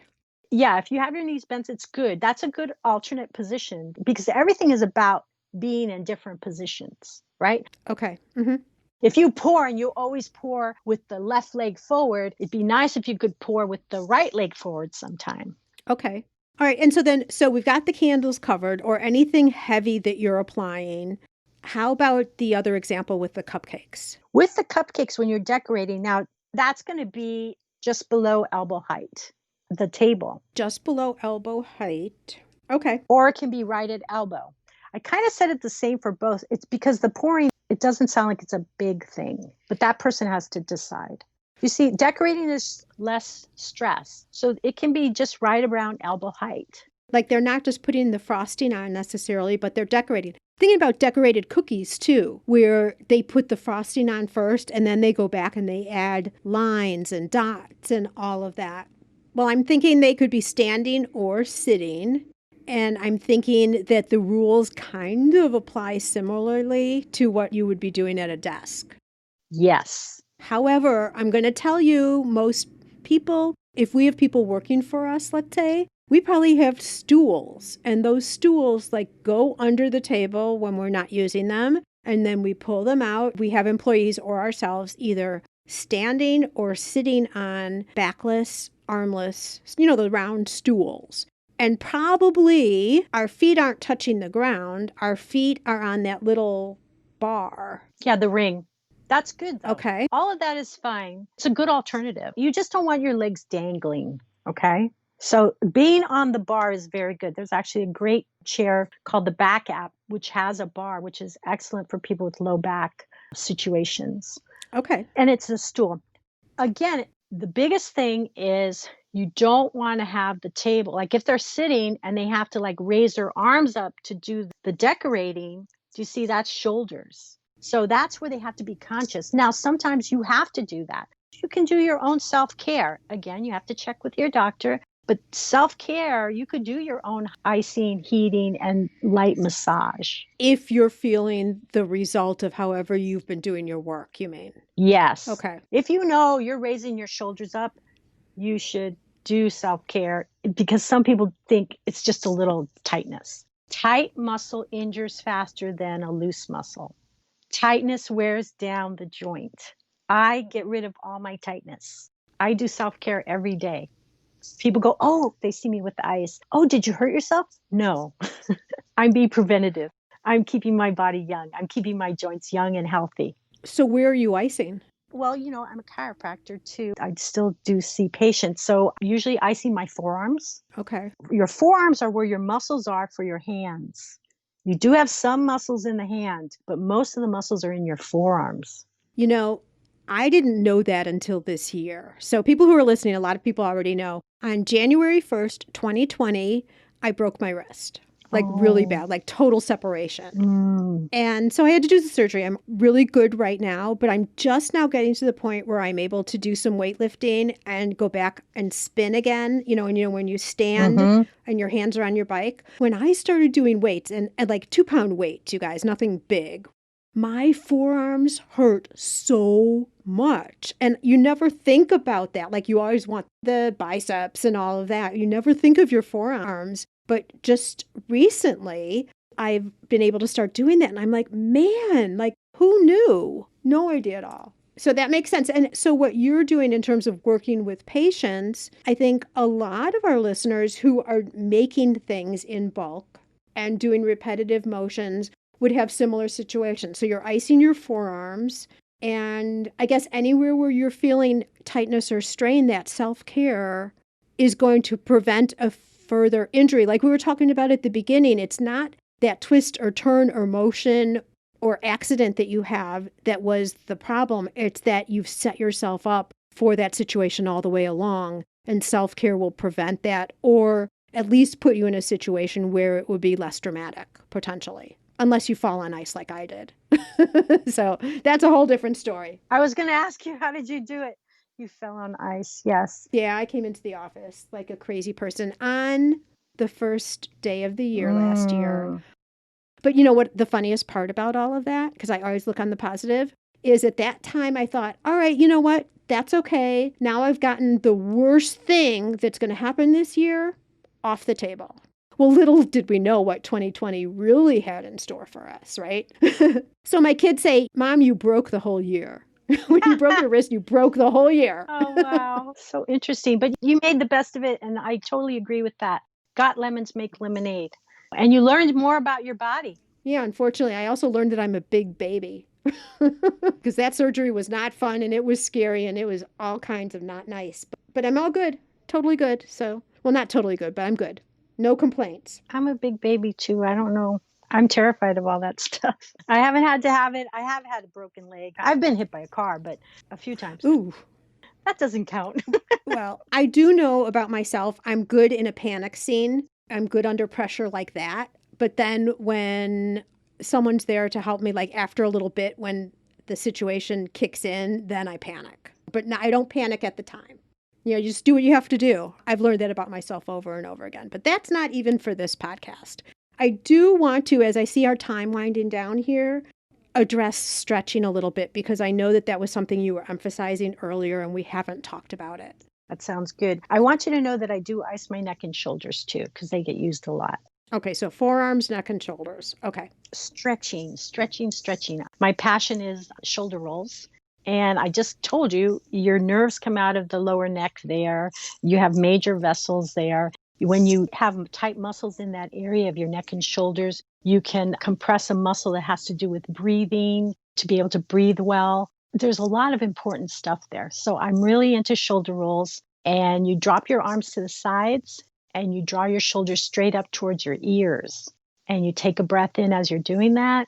Yeah, if you have your knees bent, it's good. That's a good alternate position because everything is about being in different positions, right? Okay. Mm-hmm. If you pour and you always pour with the left leg forward, it'd be nice if you could pour with the right leg forward sometime. Okay. All right. And so we've got the candles covered or anything heavy that you're applying. How about the other example with the cupcakes? With the cupcakes, when you're decorating, now that's going to be just below elbow height, the table. Just below elbow height. Okay. Or it can be right at elbow. I kind of said it the same for both. It's because the pouring, it doesn't sound like it's a big thing, but that person has to decide. You see, decorating is less stress. So it can be just right around elbow height. Like they're not just putting the frosting on necessarily, but they're decorating. Thinking about decorated cookies too, where they put the frosting on first and then they go back and they add lines and dots and all of that. Well, I'm thinking they could be standing or sitting. And I'm thinking that the rules kind of apply similarly to what you would be doing at a desk. Yes. However, I'm going to tell you, most people, if we have people working for us, let's say, we probably have stools. And those stools like go under the table when we're not using them. And then we pull them out. We have employees or ourselves either standing or sitting on backless, armless, the round stools. And probably our feet aren't touching the ground. Our feet are on that little bar. Yeah, the ring. That's good, though. Okay. All of that is fine. It's a good alternative. You just don't want your legs dangling, okay? So being on the bar is very good. There's actually a great chair called the Back app, which has a bar, which is excellent for people with low back situations. Okay. And it's a stool. Again, the biggest thing is you don't want to have the table. Like if they're sitting and they have to like raise their arms up to do the decorating, do you see that's shoulders? So that's where they have to be conscious. Now, sometimes you have to do that. You can do your own self-care. Again, you have to check with your doctor. But self-care, you could do your own icing, heating, and light massage. If you're feeling the result of however you've been doing your work, you mean? Yes. Okay. If you know you're raising your shoulders up, you should do self-care, because some people think it's just a little tightness. Tight muscle injures faster than a loose muscle. Tightness wears down the joint. I get rid of all my tightness. I do self-care every day. People go, oh, they see me with the ice. Oh, did you hurt yourself? No, I'm being preventative. I'm keeping my body young. I'm keeping my joints young and healthy. So where are you icing? Well, I'm a chiropractor too. I still do see patients. So usually I see my forearms. Okay. Your forearms are where your muscles are for your hands. You do have some muscles in the hand, but most of the muscles are in your forearms. I didn't know that until this year. So people who are listening, a lot of people already know. On January 1st, 2020, I broke my wrist. Really bad, like total separation. And so I had to do the surgery. I'm really good right now, but I'm just now getting to the point where I'm able to do some weightlifting and go back and spin again. When you stand and your hands are on your bike. When I started doing weights and like 2-pound weights, you guys, nothing big, my forearms hurt so much. And you never think about that. Like you always want the biceps and all of that. You never think of your forearms. But just recently, I've been able to start doing that. And I'm like, man, like who knew? No idea at all. So that makes sense. And so what you're doing in terms of working with patients, I think a lot of our listeners who are making things in bulk and doing repetitive motions would have similar situations. So you're icing your forearms, and I guess anywhere where you're feeling tightness or strain, that self-care is going to prevent a further injury. Like we were talking about at the beginning, it's not that twist or turn or motion or accident that you have that was the problem. It's that you've set yourself up for that situation all the way along, and self-care will prevent that, or at least put you in a situation where it would be less dramatic, potentially. Unless you fall on ice like I did. So that's a whole different story. I was going to ask you, how did you do it? You fell on ice, yes. Yeah, I came into the office like a crazy person on the first day of the year last year. But you know what the funniest part about all of that, because I always look on the positive, is at that time I thought, all right, you know what? That's okay. Now I've gotten the worst thing that's going to happen this year off the table. Well, little did we know what 2020 really had in store for us, right? So my kids say, Mom, you broke the whole year. When you broke your wrist, you broke the whole year. Oh, wow. So interesting. But you made the best of it. And I totally agree with that. Got lemons, make lemonade. And you learned more about your body. Yeah, unfortunately, I also learned that I'm a big baby. Because that surgery was not fun, and it was scary, and it was all kinds of not nice. But I'm all good. Totally good. So, well, not totally good, but I'm good. No complaints. I'm a big baby too. I don't know. I'm terrified of all that stuff. I haven't had to have it. I have had a broken leg. I've been hit by a car, but a few times. Ooh. That doesn't count. Well, I do know about myself. I'm good in a panic scene. I'm good under pressure like that. But then when someone's there to help me, like after a little bit, when the situation kicks in, then I panic. But I don't panic at the time. You just do what you have to do. I've learned that about myself over and over again. But that's not even for this podcast. I do want to, as I see our time winding down here, address stretching a little bit, because I know that was something you were emphasizing earlier and we haven't talked about it. That sounds good. I want you to know that I do ice my neck and shoulders too, because they get used a lot. Okay, so forearms, neck, and shoulders. Okay. Stretching. My passion is shoulder rolls. And I just told you, your nerves come out of the lower neck there. You have major vessels there. When you have tight muscles in that area of your neck and shoulders, you can compress a muscle that has to do with breathing, to be able to breathe well. There's a lot of important stuff there. So I'm really into shoulder rolls. And you drop your arms to the sides and you draw your shoulders straight up towards your ears. And you take a breath in as you're doing that.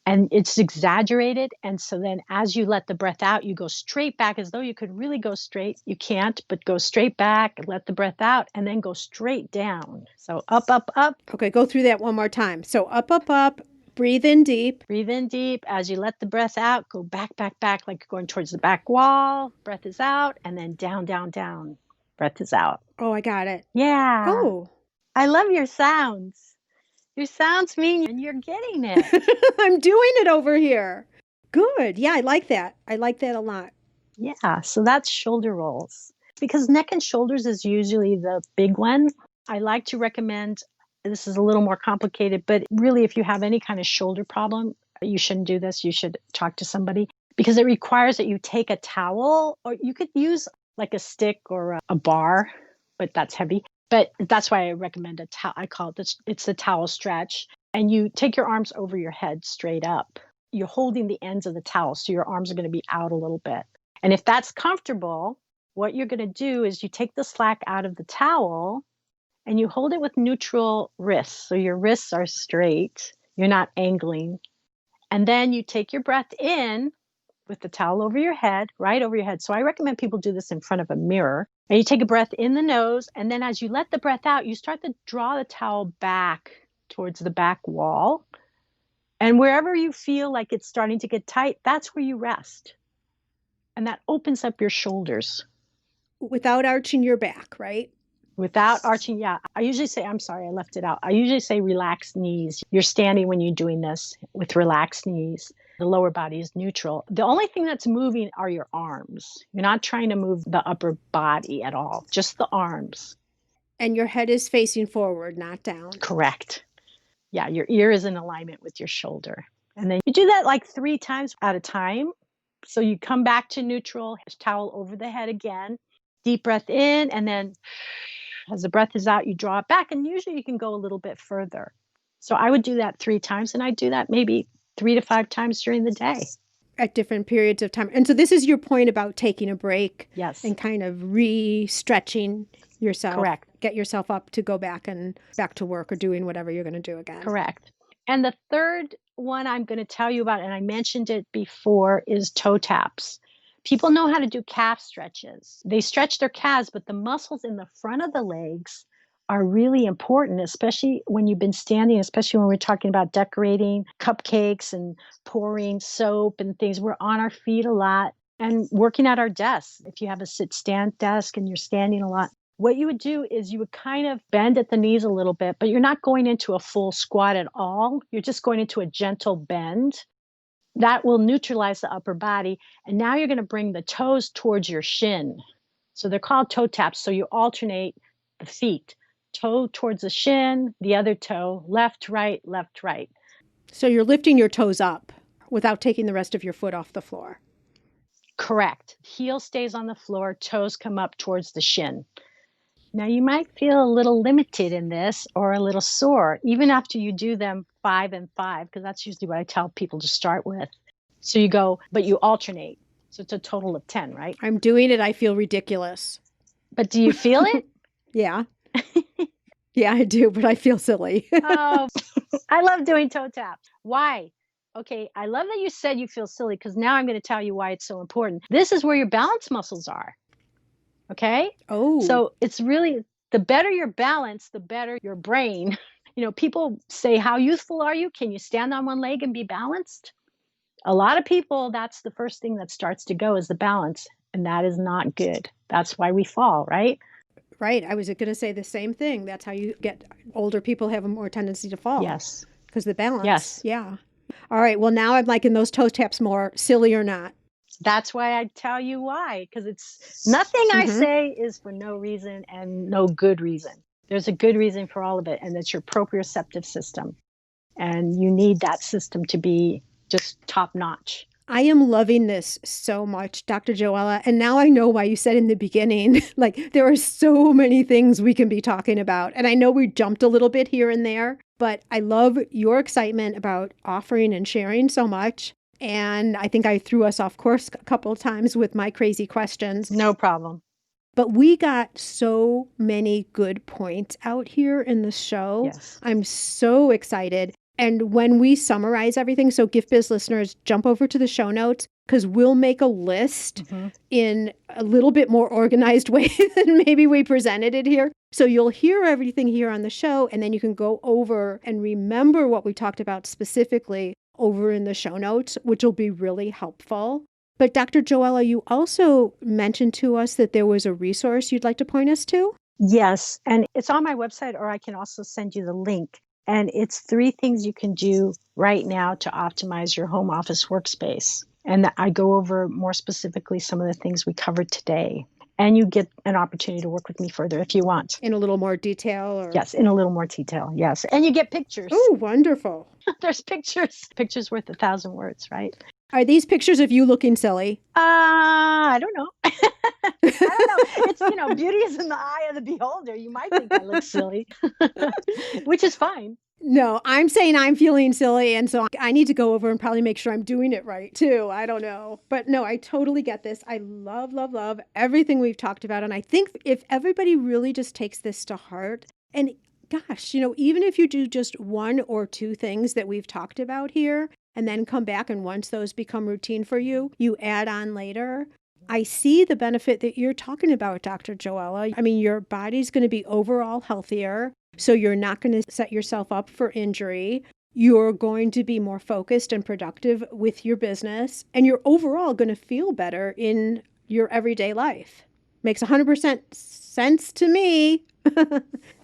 And it's exaggerated. And so then as you let the breath out, you go straight back as though you could really go straight. You can't, but go straight back, let the breath out, and then go straight down. So up, up, up. Okay, go through that one more time. So up, up, up. Breathe in deep. Breathe in deep. As you let the breath out, go back, back, back, like you're going towards the back wall. Breath is out, and then down, down, down. Breath is out. Oh, I got it. Yeah. Oh, I love your sounds. Your sounds mean and you're getting it. I'm doing it over here. Good. Yeah, I like that. I like that a lot. Yeah, so that's shoulder rolls. Because neck and shoulders is usually the big one. I like to recommend, this is a little more complicated, but really if you have any kind of shoulder problem, you shouldn't do this. You should talk to somebody because it requires that you take a towel, or you could use like a stick or a bar, but that's heavy. But that's why I recommend a towel. I call it this, it's the towel stretch. And you take your arms over your head straight up. You're holding the ends of the towel, so your arms are going to be out a little bit. And if that's comfortable, what you're going to do is you take the slack out of the towel and you hold it with neutral wrists. So your wrists are straight. You're not angling. And then you take your breath in with the towel over your head, right over your head. So I recommend people do this in front of a mirror. And you take a breath in the nose. And then as you let the breath out, you start to draw the towel back towards the back wall. And wherever you feel like it's starting to get tight, that's where you rest. And that opens up your shoulders. Without arching your back, right? Without arching, yeah. I usually say, I'm sorry, I left it out. I usually say relaxed knees. You're standing when you're doing this with relaxed knees. The lower body is neutral. The only thing that's moving are your arms. You're not trying to move the upper body at all, just the arms. And your head is facing forward, not down. Correct. Yeah, your ear is in alignment with your shoulder. And then you do that like 3 times at a time. So you come back to neutral, towel over the head again, deep breath in, and then as the breath is out, you draw it back. And usually you can go a little bit further. So I would do that 3 times, and I do that maybe 3 to 5 times during the day. At different periods of time. And so this is your point about taking a break. Yes. And kind of re-stretching yourself. Correct. Get yourself up to go back to work or doing whatever you're going to do again. Correct. And the third one I'm going to tell you about, and I mentioned it before, is toe taps. People know how to do calf stretches. They stretch their calves, but the muscles in the front of the legs are really important, especially when you've been standing, especially when we're talking about decorating cupcakes and pouring soap and things. We're on our feet a lot and working at our desks. If you have a sit-stand desk and you're standing a lot, what you would do is you would kind of bend at the knees a little bit, but you're not going into a full squat at all. You're just going into a gentle bend. That will neutralize the upper body. And now you're going to bring the toes towards your shin. So they're called toe taps. So you alternate the feet. Toe towards the shin, the other toe, left, right, left, right. So you're lifting your toes up without taking the rest of your foot off the floor. Correct. Heel stays on the floor, toes come up towards the shin. Now, you might feel a little limited in this or a little sore, even after you do them 5 and 5, because that's usually what I tell people to start with. So you go, but you alternate. So it's a total of 10, right? I'm doing it. I feel ridiculous. But do you feel it? Yeah. Yeah, I do, but I feel silly. Oh, I love doing toe taps. Why? Okay, I love that you said you feel silly, because now I'm going to tell you why it's so important. This is where your balance muscles are. Okay? Oh. So it's really, the better your balance, the better your brain. You know, people say, how youthful are you? Can you stand on one leg and be balanced? A lot of people, that's the first thing that starts to go is the balance. And that is not good. That's why we fall, right? Right. I was going to say the same thing. That's how you get older people have a more tendency to fall. Yes. Because the balance. Yes. Yeah. All right. Well, now I'm liking those toe taps more, silly or not. That's why I tell you why, because it's nothing I say is for no reason and no good reason. There's a good reason for all of it, and it's your proprioceptive system. And you need that system to be just top notch. I am loving this so much, Dr. Joella. And now I know why you said in the beginning, like there are so many things we can be talking about. And I know we jumped a little bit here and there, but I love your excitement about offering and sharing so much. And I think I threw us off course a couple of times with my crazy questions. No problem. But we got so many good points out here in the show. Yes. I'm so excited. And when we summarize everything, so Gift Biz listeners, jump over to the show notes because we'll make a list in a little bit more organized way than maybe we presented it here. So you'll hear everything here on the show, and then you can go over and remember what we talked about specifically over in the show notes, which will be really helpful. But Dr. Joella, you also mentioned to us that there was a resource you'd like to point us to. Yes, and it's on my website, or I can also send you the link. And it's 3 things you can do right now to optimize your home office workspace. And I go over more specifically some of the things we covered today. And you get an opportunity to work with me further if you want. In a little more detail? Or... Yes, in a little more detail. Yes. And you get pictures. Oh, wonderful. There's pictures. Pictures worth 1,000 words, right? Are these pictures of you looking silly? I don't know. I don't know. It's, beauty is in the eye of the beholder. You might think I look silly, which is fine. No, I'm saying I'm feeling silly. And so I need to go over and probably make sure I'm doing it right too. I don't know. But no, I totally get this. I love, love, love everything we've talked about. And I think if everybody really just takes this to heart, and gosh, even if you do just 1 or 2 things that we've talked about here, and then come back and once those become routine for you, you add on later. I see the benefit that you're talking about, Dr. Joella. I mean, your body's going to be overall healthier, so you're not going to set yourself up for injury. You're going to be more focused and productive with your business, and you're overall going to feel better in your everyday life. Makes 100% sense to me.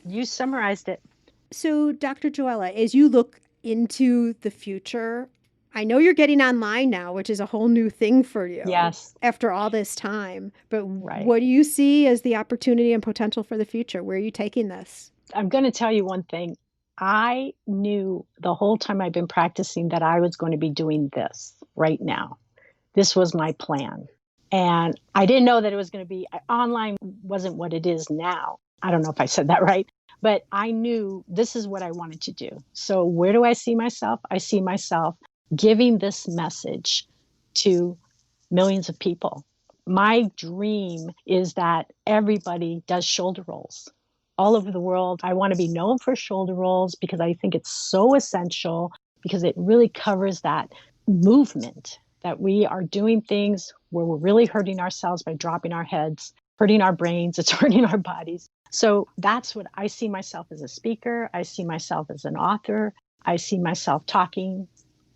You summarized it. So, Dr. Joella, as you look into the future, I know you're getting online now, which is a whole new thing for you. Yes. After all this time. But Right. What do you see as the opportunity and potential for the future? Where are you taking this? I'm going to tell you one thing. I knew the whole time I've been practicing that I was going to be doing this right now. This was my plan. And I didn't know that it was going to be online. Wasn't what it is now. I don't know if I said that right, but I knew this is what I wanted to do. So where do I see myself? I see myself giving this message to millions of people. My dream is that everybody does shoulder rolls all over the world. I want to be known for shoulder rolls because I think it's so essential, because it really covers that movement that we are doing things where we're really hurting ourselves by dropping our heads, hurting our brains, it's hurting our bodies. So that's what I see myself as a speaker. I see myself as an author. I see myself talking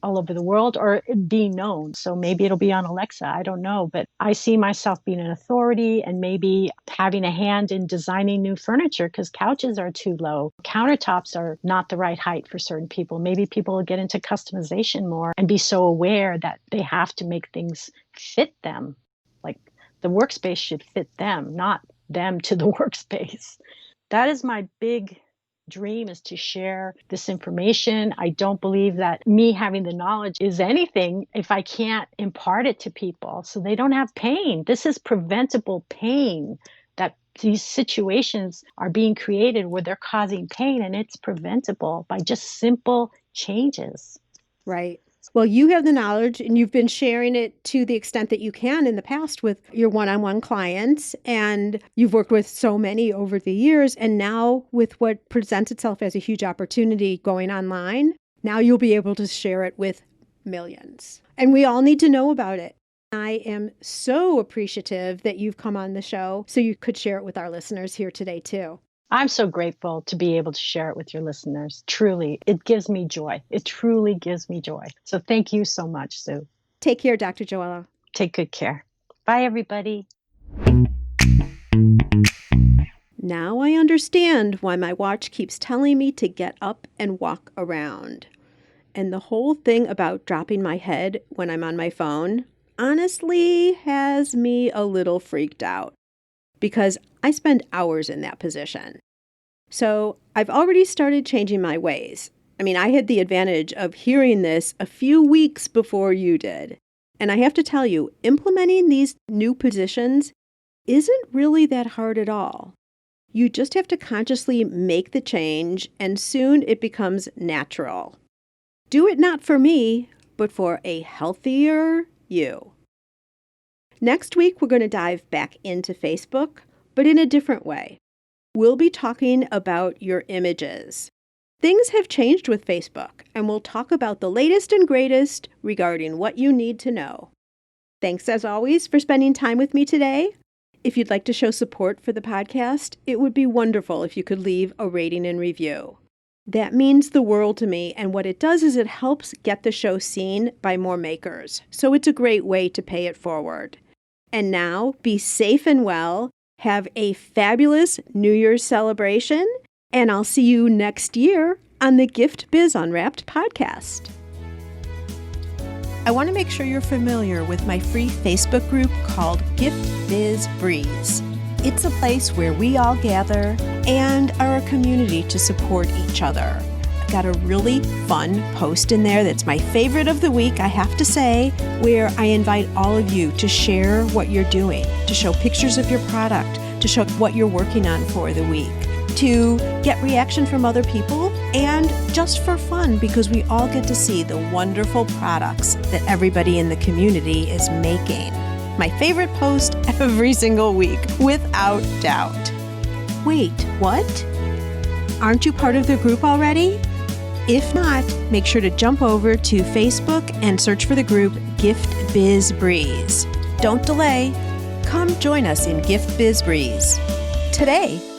all over the world or being known. So maybe it'll be on Alexa. I don't know. But I see myself being an authority and maybe having a hand in designing new furniture because couches are too low. Countertops are not the right height for certain people. Maybe people will get into customization more and be so aware that they have to make things fit them. Like the workspace should fit them, not them to the workspace. That is my big dream, is to share this information. I don't believe that me having the knowledge is anything if I can't impart it to people so they don't have pain. This is preventable pain, that these situations are being created where they're causing pain, and it's preventable by just simple changes. Right. Well, you have the knowledge and you've been sharing it to the extent that you can in the past with your one-on-one clients, and you've worked with so many over the years. And now with what presents itself as a huge opportunity going online, now you'll be able to share it with millions. And we all need to know about it. I am so appreciative that you've come on the show so you could share it with our listeners here today too. I'm so grateful to be able to share it with your listeners. Truly, it gives me joy. It truly gives me joy. So thank you so much, Sue. Take care, Dr. Joella. Take good care. Bye, everybody. Now I understand why my watch keeps telling me to get up and walk around. And the whole thing about dropping my head when I'm on my phone honestly has me a little freaked out, because I spend hours in that position. So I've already started changing my ways. I mean, I had the advantage of hearing this a few weeks before you did. And I have to tell you, implementing these new positions isn't really that hard at all. You just have to consciously make the change, and soon it becomes natural. Do it not for me, but for a healthier you. Next week, we're going to dive back into Facebook, but in a different way. We'll be talking about your images. Things have changed with Facebook, and we'll talk about the latest and greatest regarding what you need to know. Thanks, as always, for spending time with me today. If you'd like to show support for the podcast, it would be wonderful if you could leave a rating and review. That means the world to me, and what it does is it helps get the show seen by more makers. So it's a great way to pay it forward. And now, be safe and well, have a fabulous New Year's celebration, and I'll see you next year on the Gift Biz Unwrapped podcast. I want to make sure you're familiar with my free Facebook group called Gift Biz Breeze. It's a place where we all gather and are a community to support each other. I've got a really fun post in there that's my favorite of the week, I have to say, where I invite all of you to share what you're doing, to show pictures of your product, to show what you're working on for the week, to get reaction from other people, and just for fun, because we all get to see the wonderful products that everybody in the community is making. My favorite post every single week, without doubt. Wait, what? Aren't you part of the group already? If not, make sure to jump over to Facebook and search for the group Gift Biz Breeze. Don't delay. Come join us in Gift Biz Breeze today.